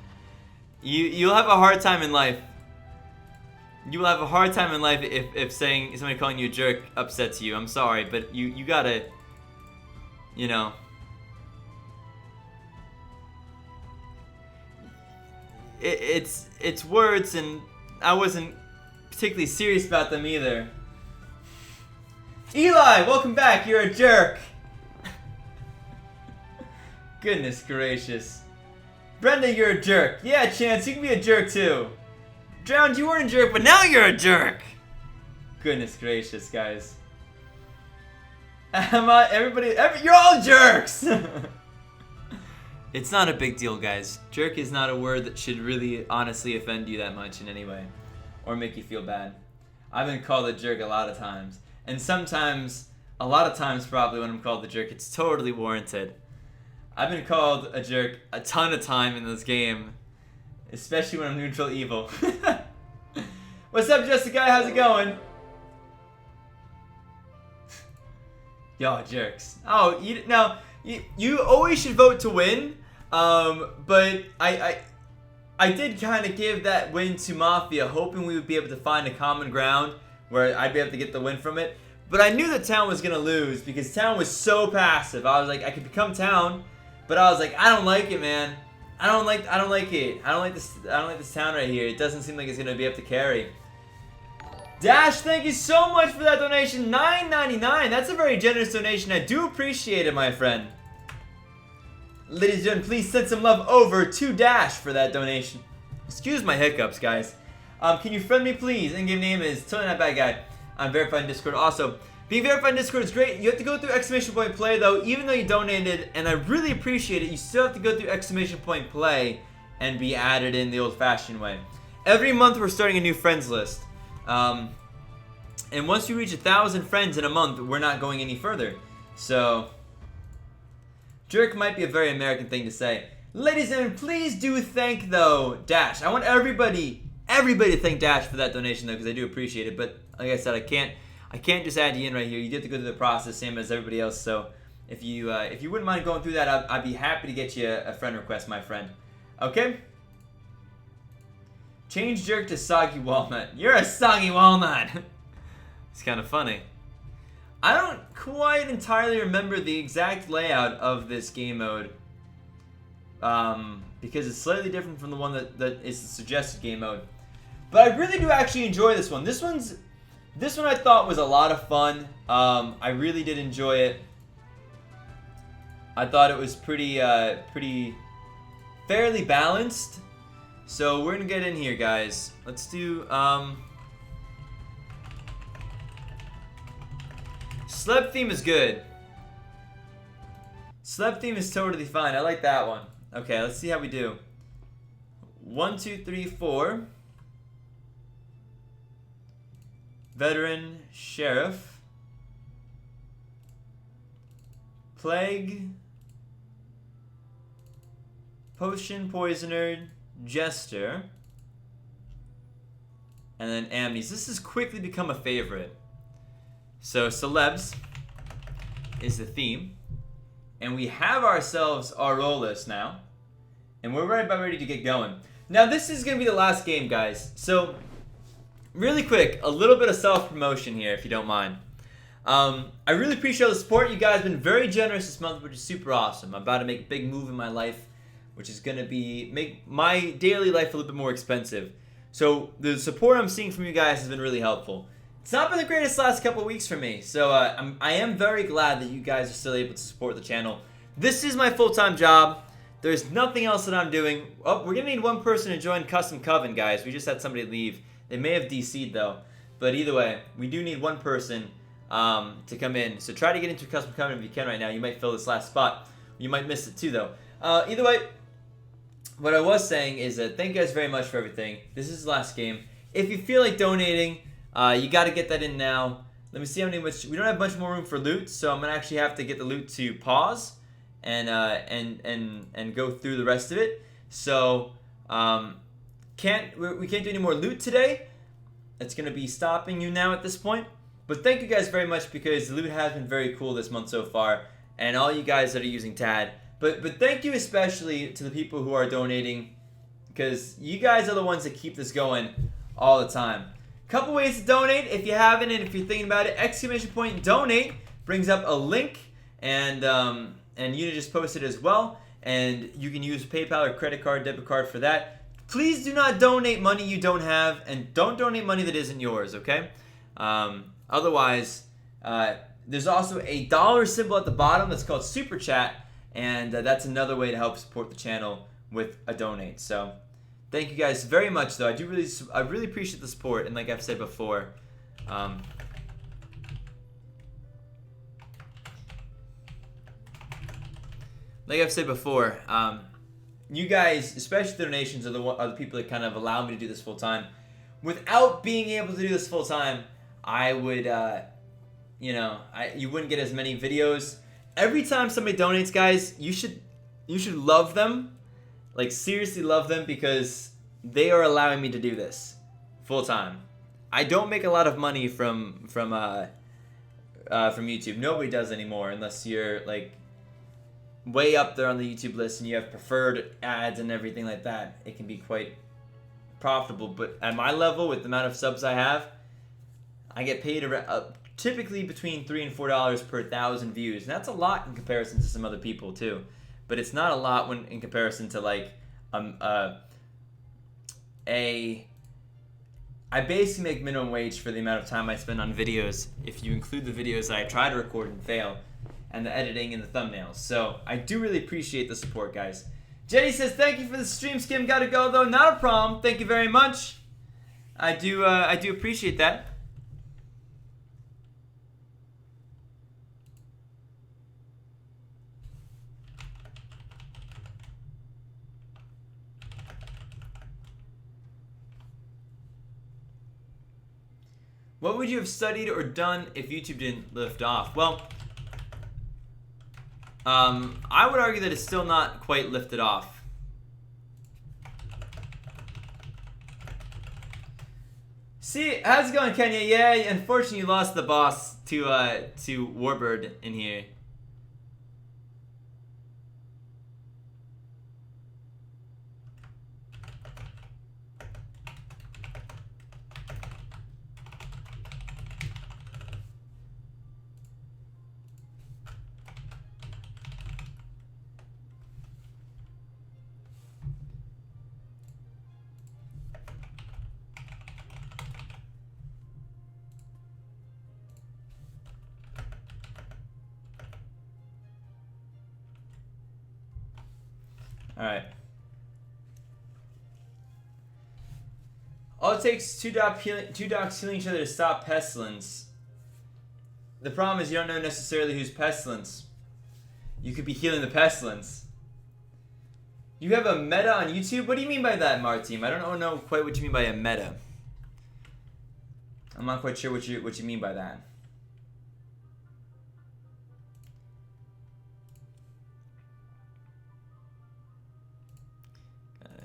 You'll have a hard time in life. You will have a hard time in life if saying somebody calling you a jerk upsets you. I'm sorry, but you gotta, you know. It's words, and I wasn't particularly serious about them either. Eli, welcome back. You're a jerk. Goodness gracious. Brenda, you're a jerk. Yeah, Chance, you can be a jerk too. Drowned, you weren't a jerk, but now you're a jerk. Goodness gracious, guys. You're all jerks. It's not a big deal, guys. Jerk is not a word that should really honestly offend you that much in any way. Or make you feel bad. I've been called a jerk a lot of times. And sometimes, a lot of times probably when I'm called a jerk, it's totally warranted. I've been called a jerk a ton of time in this game. Especially when I'm neutral evil. What's up, Jessica? How's it going? Y'all jerks. Oh, you always should vote to win. But I did kind of give that win to Mafia, hoping we would be able to find a common ground where I'd be able to get the win from it. But I knew that Town was gonna lose because Town was so passive. I was like, I could become Town, but I was like, I don't like it, man. I don't like it. I don't like this Town right here. It doesn't seem like it's gonna be able to carry. Dash, thank you so much for that donation. $9.99. That's a very generous donation. I do appreciate it, my friend. Ladies and gentlemen, please send some love over to Dash for that donation. Excuse my hiccups, guys. Can you friend me, please? In-game name is Totally Not Bad Guy. I'm verified in Discord. Also, being verified in Discord is great. You have to go through exclamation point play, though. Even though you donated, and I really appreciate it, you still have to go through exclamation point play and be added in the old-fashioned way. Every month, we're starting a new friends list. And once we reach 1,000 friends in a month, we're not going any further. So, jerk might be a very American thing to say. Ladies and gentlemen, please do thank, though, Dash. I want everybody to thank Dash for that donation, though, because I do appreciate it. But like I said, I can't just add you in right here. You do have to go through the process, same as everybody else. So if you wouldn't mind going through that, I'd be happy to get you a friend request, my friend. Okay? Change jerk to soggy walnut. You're a soggy walnut. It's kind of funny. I don't quite entirely remember the exact layout of this game mode. Because it's slightly different from the one that is the suggested game mode. But I really do actually enjoy this one. This one I thought was a lot of fun. I really did enjoy it. I thought it was pretty fairly balanced. So we're gonna get in here, guys. Let's do Slep theme is good. Slep theme is totally fine. I like that one. Okay, let's see how we do. 1, 2, 3, 4. Veteran, Sheriff. Plague. Potion, Poisoner, Jester. And then Amnes. This has quickly become a favorite. So, Celebs is the theme. And we have ourselves our roll list now. And we're right about ready to get going. Now, this is going to be the last game, guys. So, really quick, a little bit of self-promotion here, if you don't mind. I really appreciate all the support. You guys have been very generous this month, which is super awesome. I'm about to make a big move in my life, which is going to make my daily life a little bit more expensive. So, the support I'm seeing from you guys has been really helpful. It's not been the greatest last couple of weeks for me, so I am very glad that you guys are still able to support the channel. This is my full-time job. There's nothing else that I'm doing. Oh, we're going to need one person to join Custom Coven, guys. We just had somebody leave. They may have DC'd, though. But either way, we do need one person to come in. So try to get into Custom Coven if you can right now. You might fill this last spot. You might miss it, too, though. Either way, what I was saying is that thank you guys very much for everything. This is the last game. If you feel like donating, you got to get that in now. Let me see how many. We don't have much more room for loot, so I'm gonna actually have to get the loot to pause and go through the rest of it. So we can't do any more loot today. It's gonna be stopping you now at this point. But thank you guys very much because the loot has been very cool this month so far, and all you guys that are using TAD. But thank you especially to the people who are donating because you guys are the ones that keep this going all the time. Couple ways to donate if you haven't, and if you're thinking about it, ! donate brings up a link, and you just post it as well, and you can use PayPal or credit card, debit card for that. Please do not donate money you don't have, and don't donate money that isn't yours, okay? Otherwise, there's also a dollar symbol at the bottom that's called Super Chat, and that's another way to help support the channel with a donate. So. Thank you guys very much, though. I really appreciate the support, and like I've said before, you guys, especially the donations, are the people that kind of allow me to do this full time. Without being able to do this full time, I would, you wouldn't get as many videos. Every time somebody donates, guys, you should love them. Like, seriously love them because they are allowing me to do this full time. I don't make a lot of money from YouTube. Nobody does anymore unless you're like way up there on the YouTube list and you have preferred ads and everything like that. It can be quite profitable. But at my level, with the amount of subs I have, I get paid typically between $3 and $4 per 1,000 views. And that's a lot in comparison to some other people too. But it's not a lot in comparison to like I basically make minimum wage for the amount of time I spend on videos if you include the videos I try to record and fail and the editing and the thumbnails. So I do really appreciate the support, guys. Jenny says, thank you for the stream, Skim. Gotta go, though. Not a problem. Thank you very much. I do appreciate that. What would you have studied or done if YouTube didn't lift off? Well, I would argue that it's still not quite lifted off. See, how's it going, Kenya? Yeah, unfortunately you lost the boss to Warbird in here. Alright. All it takes is two dogs healing each other to stop pestilence. The problem is you don't know necessarily who's pestilence. You could be healing the pestilence. You have a meta on YouTube? What do you mean by that, Martin? I don't know quite what you mean by a meta. I'm not quite sure what you mean by that.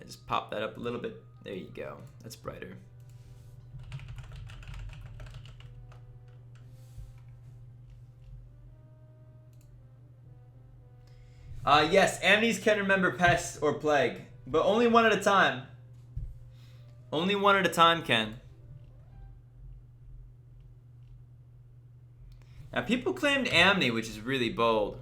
Just pop that up a little bit. There you go. That's brighter. Yes, amnies can remember pest or plague, but only one at a time. Only one at a time, Ken. Now, people claimed amni, which is really bold.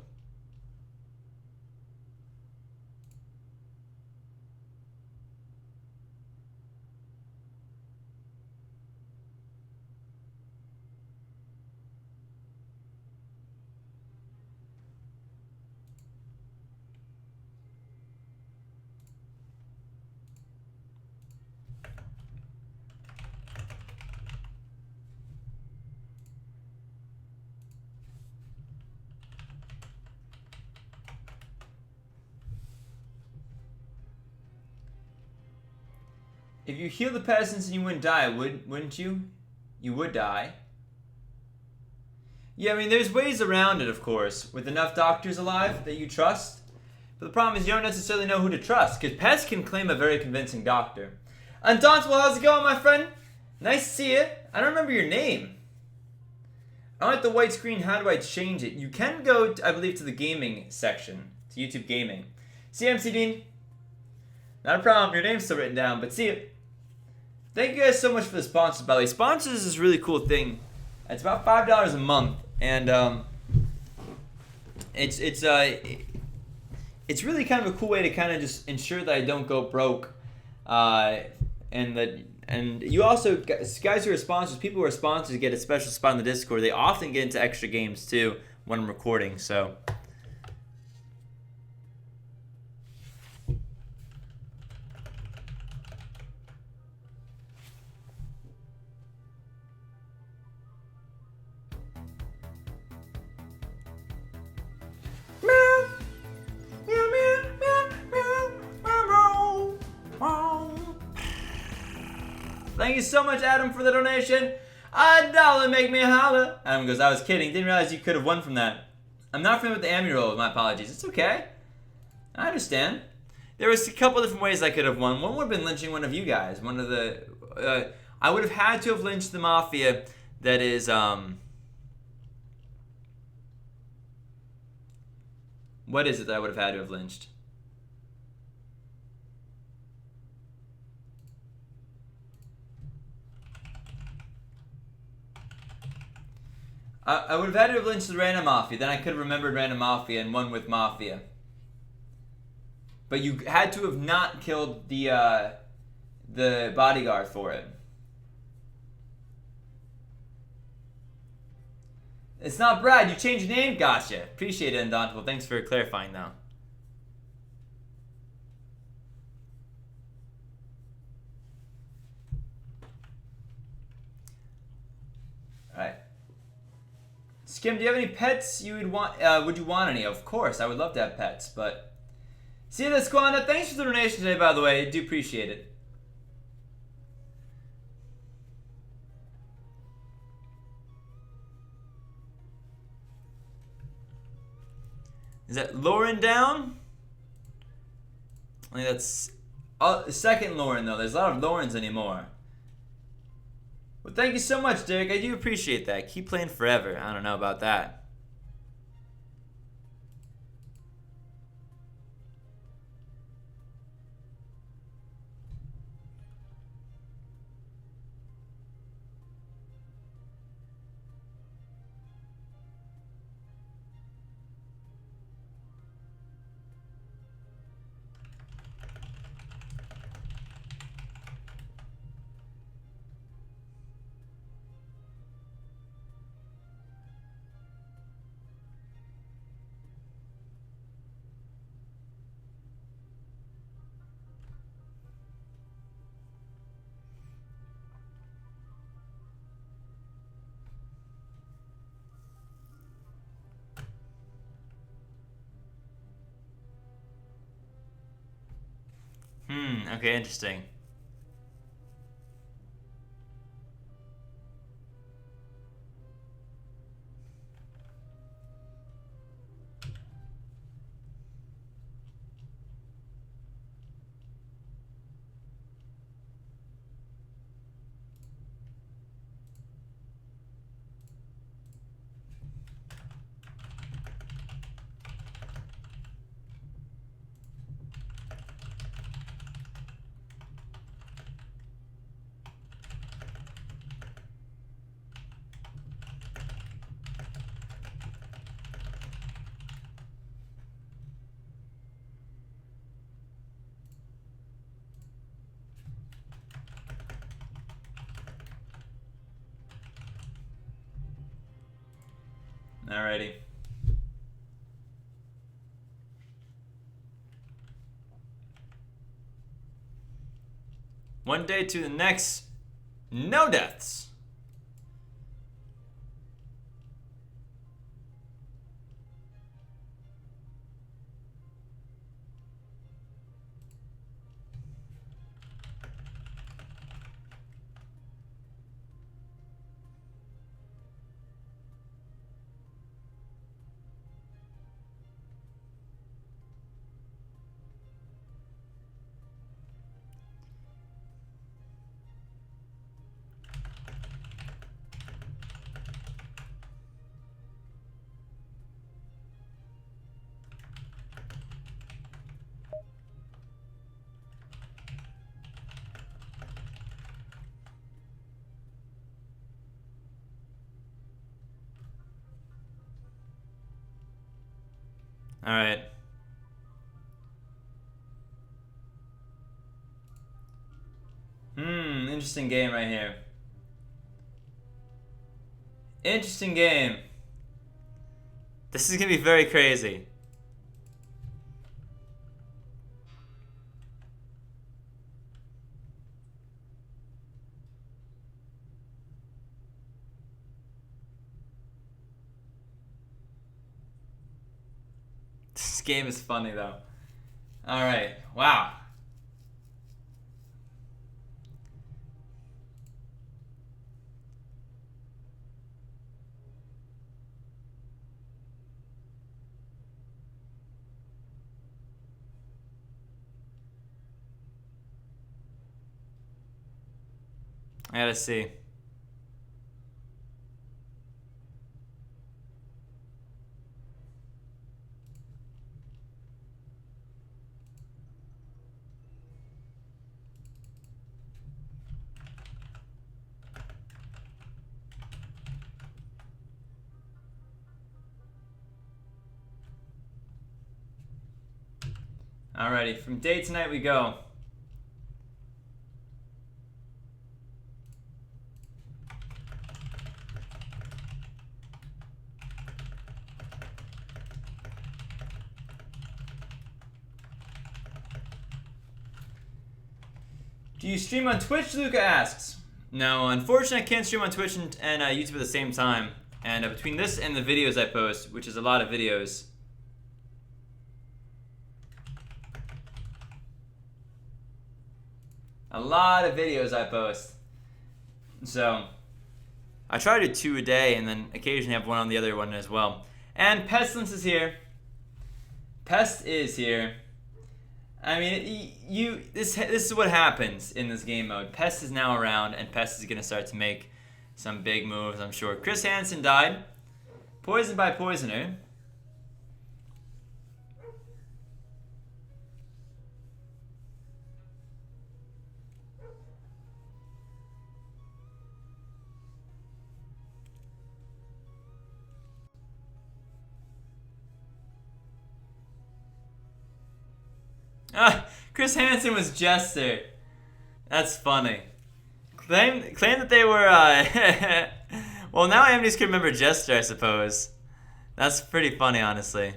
If you heal the peasants and you wouldn't die, wouldn't you? You would die. Yeah, I mean, there's ways around it, of course, with enough doctors alive that you trust. But the problem is you don't necessarily know who to trust, because Pez can claim a very convincing doctor. Undauntable, how's it going, my friend? Nice to see you. I don't remember your name. I don't like the white screen. How do I change it? You can go, I believe, to the gaming section, to YouTube Gaming. CMC Dean. Not a problem. Your name's still written down, but see you. Thank you guys so much for the sponsors, by the way. Sponsors is this really cool thing. It's about $5 a month, and it's really kind of a cool way to kind of just ensure that I don't go broke, and you also, guys who are sponsors, people who are sponsors get a special spot in the Discord. They often get into extra games too when I'm recording. So. Thank you so much, Adam, for the donation. $1 make me holler. Adam goes, I was kidding. Didn't realize you could have won from that. I'm not familiar with the Ammy roll. My apologies. It's okay. I understand. There was a couple different ways I could have won. One would have been lynching one of you guys. One of the... I would have had to have lynched the Mafia that is... What is it that I would have had to have lynched? I would have had to have lynched the Random Mafia. Then I could have remembered Random Mafia and won with Mafia. But you had to have not killed the bodyguard for it. It's not Brad. You changed your name? Gotcha. Appreciate it, Undauntable. Thanks for clarifying, though. Alright. Skim, do you have any pets you would want? Would you want any? Of course, I would love to have pets, but... See you there, Squanda. Thanks for the donation today, by the way. I do appreciate it. Is that Lauren down? I think that's... second Lauren, though. There's a lot of Laurens anymore. Well, thank you so much, Derek. I do appreciate that. Keep playing forever. I don't know about that. Okay, interesting. Alrighty. One day to the next, no deaths. All right. Interesting game right here. Interesting game. This is gonna be very crazy. This game is funny though. All right. Wow. I gotta see. Alrighty, from day to night we go. Do you stream on Twitch, Luca asks. No, unfortunately I can't stream on Twitch and YouTube at the same time. And between this and the videos I post, which is a lot of videos, I post. So I try to do 2 a day and then occasionally have one on the other one as well. And Pestilence is here. Pest is here. I mean, this is what happens in this game mode. Pest is now around, and Pest is going to start to make some big moves, I'm sure. Chris Hansen died. Poisoned by Poisoner. Ah, Chris Hansen was Jester. That's funny. Claim that they were, well, now Amnes can remember Jester, I suppose. That's pretty funny, honestly.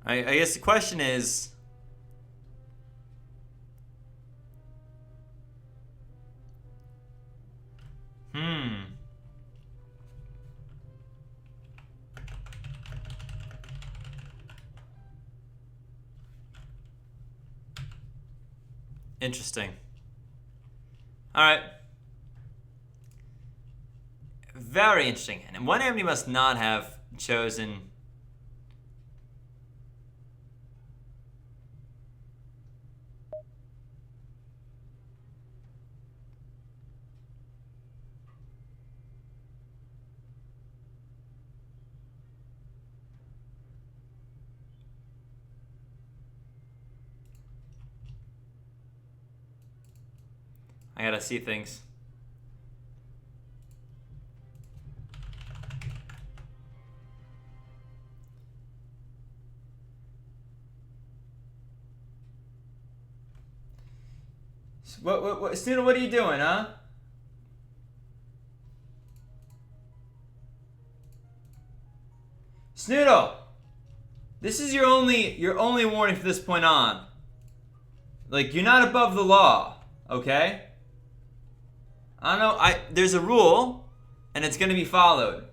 I guess the question is, interesting. All right. Very interesting. And one Amity must not have chosen. I gotta see things. What, Snoodle, what are you doing, huh? Snoodle! This is your only warning from this point on. Like, you're not above the law, okay? I don't know, there's a rule, and it's gonna be followed.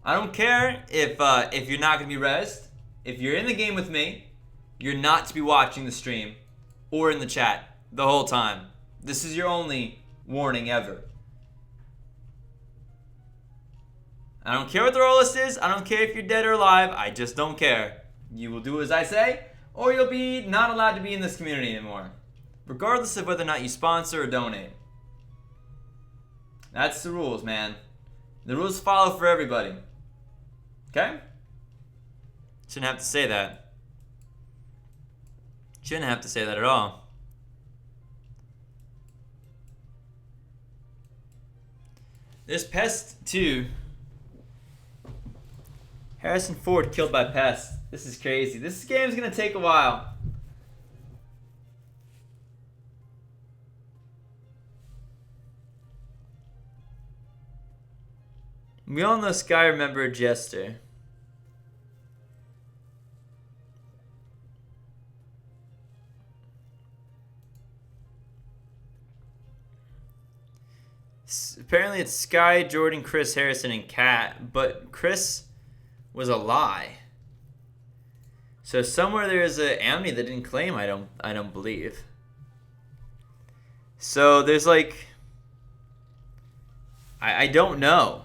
I don't care if you're not gonna be rezzed. If you're in the game with me, you're not to be watching the stream or in the chat the whole time. This is your only warning ever. I don't care what the role list is. I don't care if you're dead or alive. I just don't care. You will do as I say, or you'll be not allowed to be in this community anymore, regardless of whether or not you sponsor or donate. That's the rules, man. The rules follow for everybody. Okay? Shouldn't have to say that. Shouldn't have to say that at all. There's Pest 2. Harrison Ford killed by Pest. This is crazy. This game's gonna take a while. We all know Sky remembered Jester. Apparently it's Sky, Jordan, Chris, Harrison, and Kat, but Chris was a lie. So somewhere there's an Amity that didn't claim. I don't believe. So there's like, I don't know.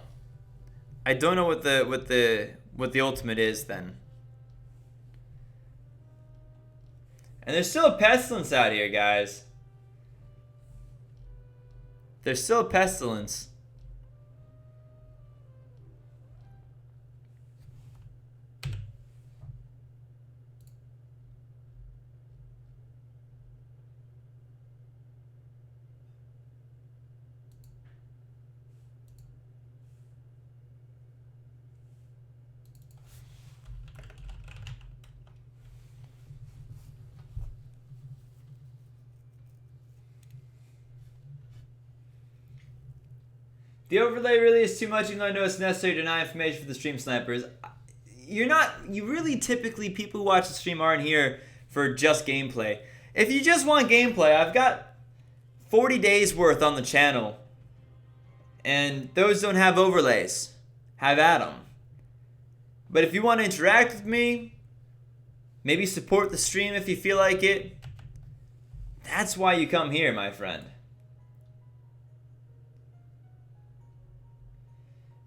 I don't know what the ultimate is then. And there's still a pestilence out here, guys. There's still a pestilence. The overlay really is too much, even though I know it's necessary to deny information for the stream snipers. You really typically, people who watch the stream aren't here for just gameplay. If you just want gameplay, I've got 40 days worth on the channel. And those don't have overlays. Have at them. But if you want to interact with me, maybe support the stream if you feel like it, that's why you come here, my friend.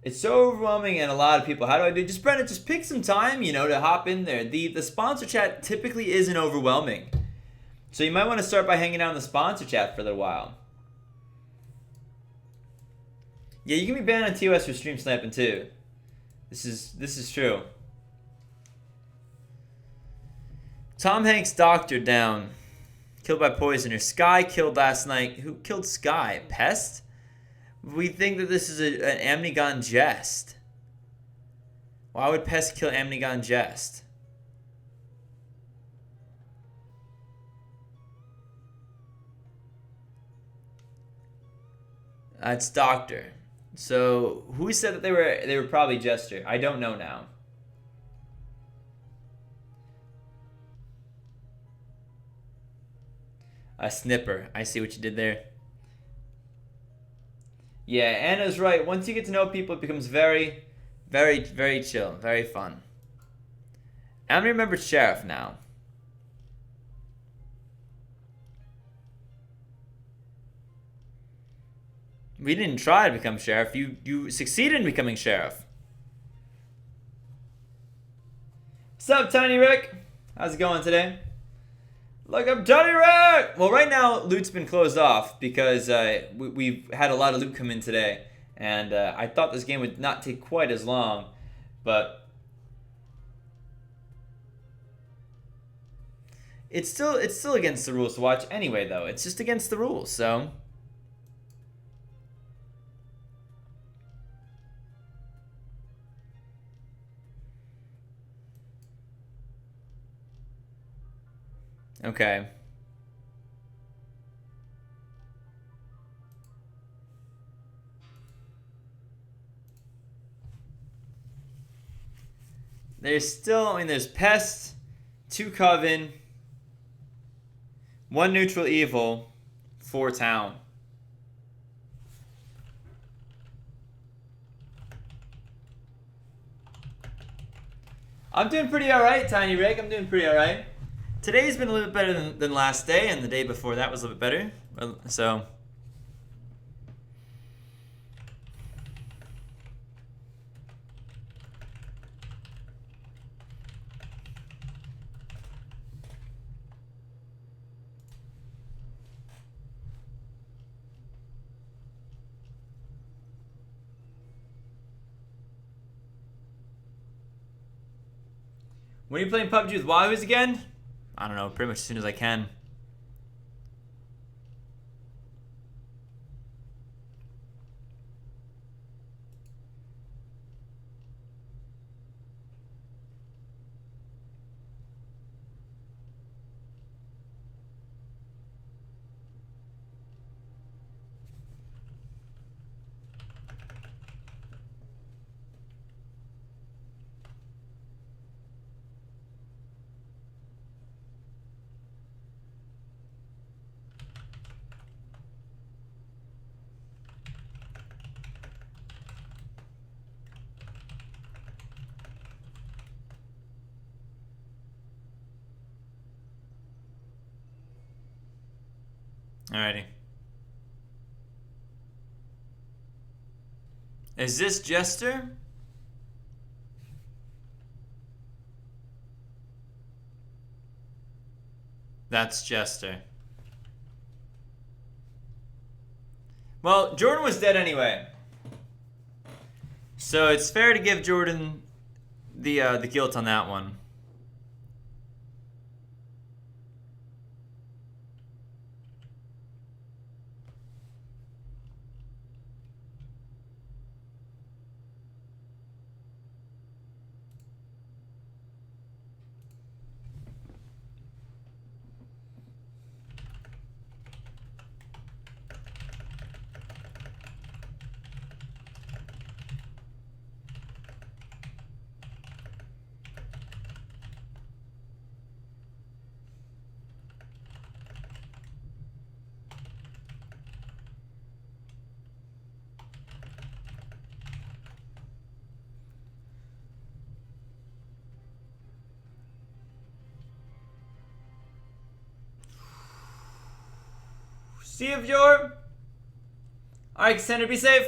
It's so overwhelming and a lot of people. How do I do? Just Brendan, just pick some time, to hop in there. The sponsor chat typically isn't overwhelming. So you might want to start by hanging out in the sponsor chat for a little while. Yeah, you can be banned on TOS for stream sniping too. This is true. Tom Hanks' doctor down. Killed by poisoner. Sky killed last night. Who killed Sky? Pest? We think that this is an Amnigon jest. Why would Pest kill Amnigon jest? It's Doctor. So who said that they were probably Jester? I don't know now. A snipper. I see what you did there. Yeah, Anna's right. Once you get to know people, it becomes very, very, very chill. Very fun. I'm gonna remember Sheriff now. We didn't try to become Sheriff. You succeeded in becoming Sheriff. What's up, Tiny Rick? How's it going today? Look up Tiny Rick! Well, right now, loot's been closed off because we've had a lot of loot come in today. And I thought this game would not take quite as long, but it's still against the rules to watch anyway, though. It's just against the rules, so... Okay. There's Pest, 2 Coven, 1 Neutral Evil, 4 Town. I'm doing pretty alright, Tiny Rick. I'm doing pretty alright. Today's been a little bit better than last day, and the day before that was a little bit better. So... When are you playing PUBG with Wahoos again? I don't know, pretty much as soon as I can. Alrighty. Is this Jester? That's Jester. Well, Jordan was dead anyway. So it's fair to give Jordan the guilt on that one. See you, Fjord. Alright, Extender, be safe.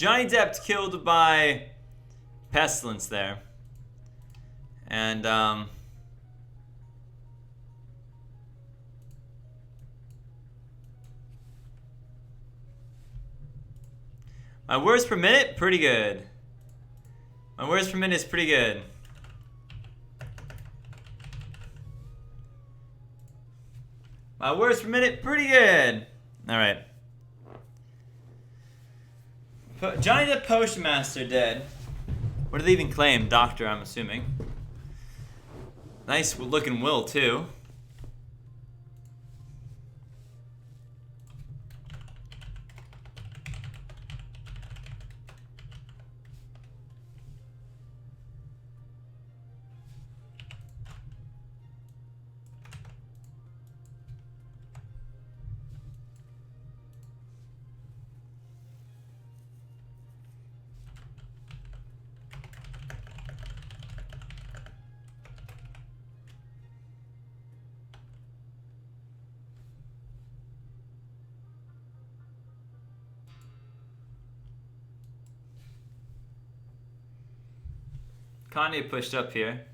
Johnny Depp killed by pestilence there. And, my words per minute, pretty good. My words per minute is pretty good. My words per minute, pretty good. Alright. Johnny the Postmaster dead. What do they even claim? Doctor, I'm assuming. Nice looking will, too. Kanye pushed up here.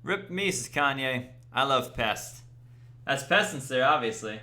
Rip me, says Kanye. I love Pest. That's Pestilence there, obviously.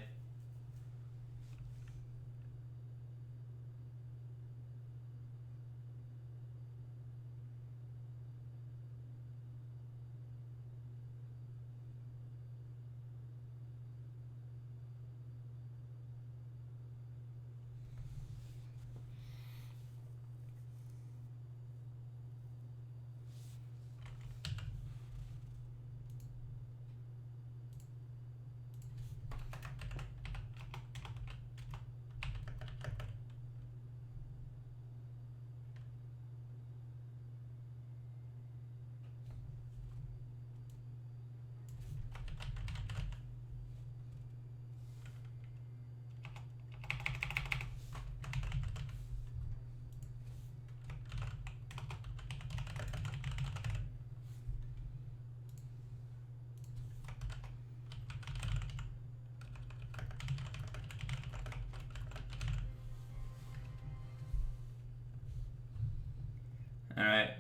Alright.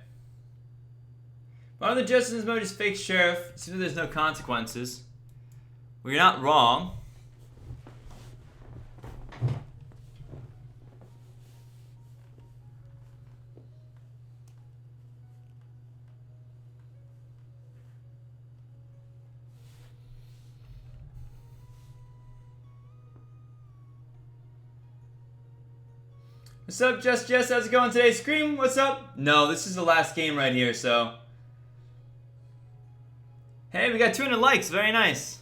One of the justices mode is fake sheriff. Seems like there's no consequences. Well, you're not wrong. What's up, Just Jess? How's it going today? Scream, what's up? No, this is the last game right here, so. Hey, we got 200 likes. Very nice.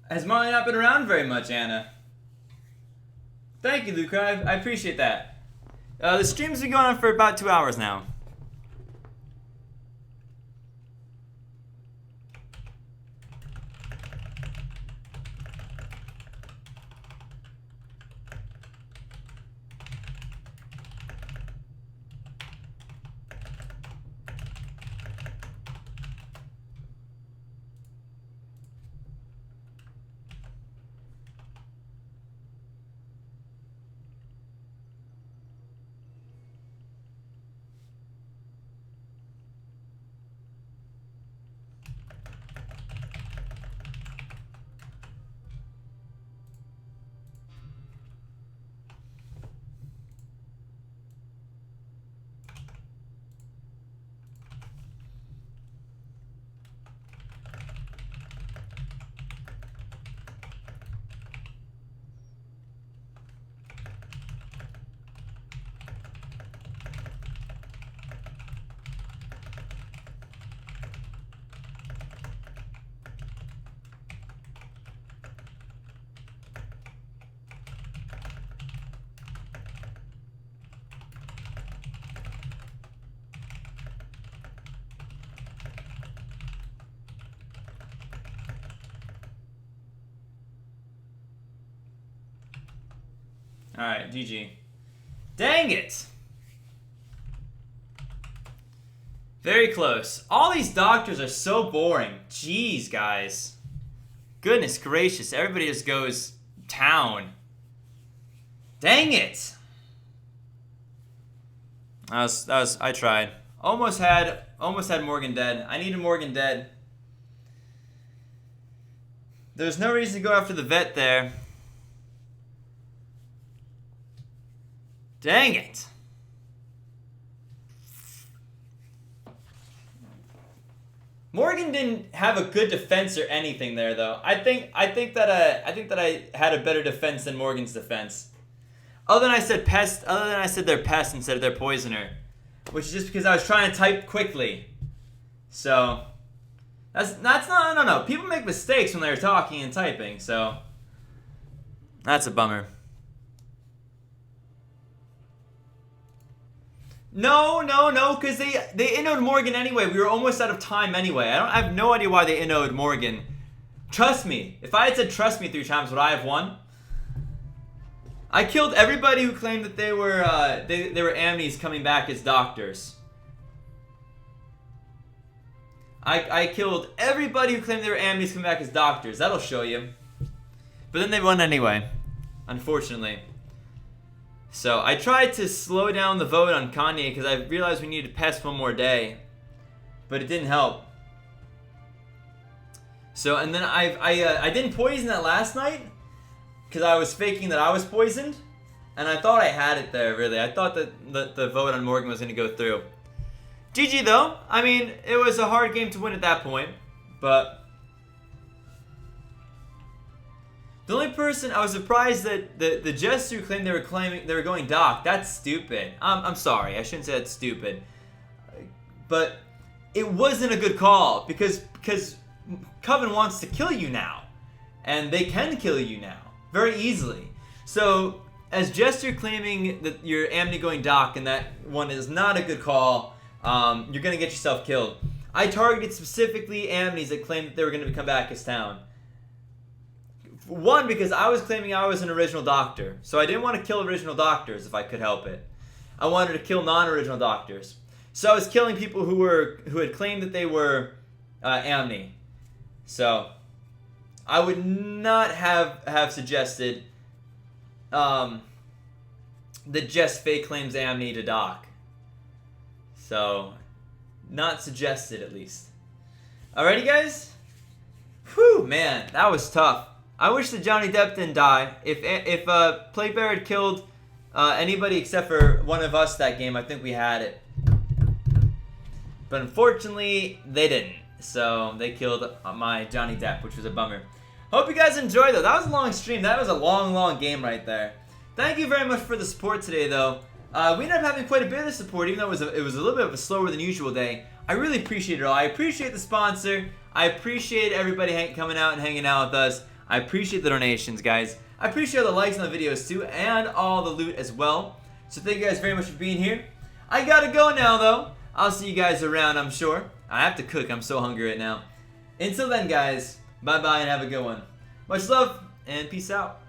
Has Marley not been around very much, Anna? Thank you, Luke. I appreciate that. The stream's been going on for about 2 hours now. Alright, GG. Dang it! Very close. All these doctors are so boring. Jeez, guys. Goodness gracious, everybody just goes town. Dang it! I tried. Almost had Morgan dead. I needed Morgan dead. There's no reason to go after the vet there. Dang it. Morgan didn't have a good defense or anything there, though. I think that I had a better defense than Morgan's defense. Other than I said pest. Other than I said they're pest instead of they're poisoner, which is just because I was trying to type quickly. So that's not no. People make mistakes when they're talking and typing. So that's a bummer. No, because they innoed Morgan anyway. We were almost out of time anyway. I have no idea why they innoed Morgan. Trust me. If I had said trust me 3 times, would I have won? I killed everybody who claimed that they were amnes coming back as doctors. I killed everybody who claimed they were amnes coming back as doctors. That'll show you. But then they won anyway, unfortunately. So I tried to slow down the vote on Kanye because I realized we needed to pest one more day, but it didn't help. So and then I didn't poison that last night because I was faking that I was poisoned, and I thought I had it there. Really, I thought that the vote on Morgan was going to go through. GG though. I mean, it was a hard game to win at that point, but. The only person I was surprised that the jester claimed they were going doc. That's stupid. I'm sorry. I shouldn't say that's stupid. But it wasn't a good call because Coven wants to kill you now, and they can kill you now very easily. So as jester claiming that you're amne going doc and that one is not a good call, you're gonna get yourself killed. I targeted specifically amnes that claimed that they were gonna come back as town. One, because I was claiming I was an original doctor. So I didn't want to kill original doctors if I could help it. I wanted to kill non-original doctors. So I was killing people who had claimed that they were amne. So I would not have suggested that just fake claims amne to doc. So not suggested at least. Alrighty guys? Whew, man, that was tough. I wish that Johnny Depp didn't die. If Plague Bear had killed anybody except for one of us that game, I think we had it. But unfortunately, they didn't. So they killed my Johnny Depp, which was a bummer. Hope you guys enjoyed though. That was a long stream. That was a long game right there. Thank you very much for the support today though. We ended up having quite a bit of support, even though it was a little bit of a slower than usual day. I really appreciate it all. I appreciate the sponsor. I appreciate everybody coming out and hanging out with us. I appreciate the donations, guys. I appreciate all the likes on the videos too, and all the loot as well. So thank you guys very much for being here. I gotta go now though. I'll see you guys around, I'm sure. I have to cook, I'm so hungry right now. Until then guys, bye bye and have a good one. Much love and peace out.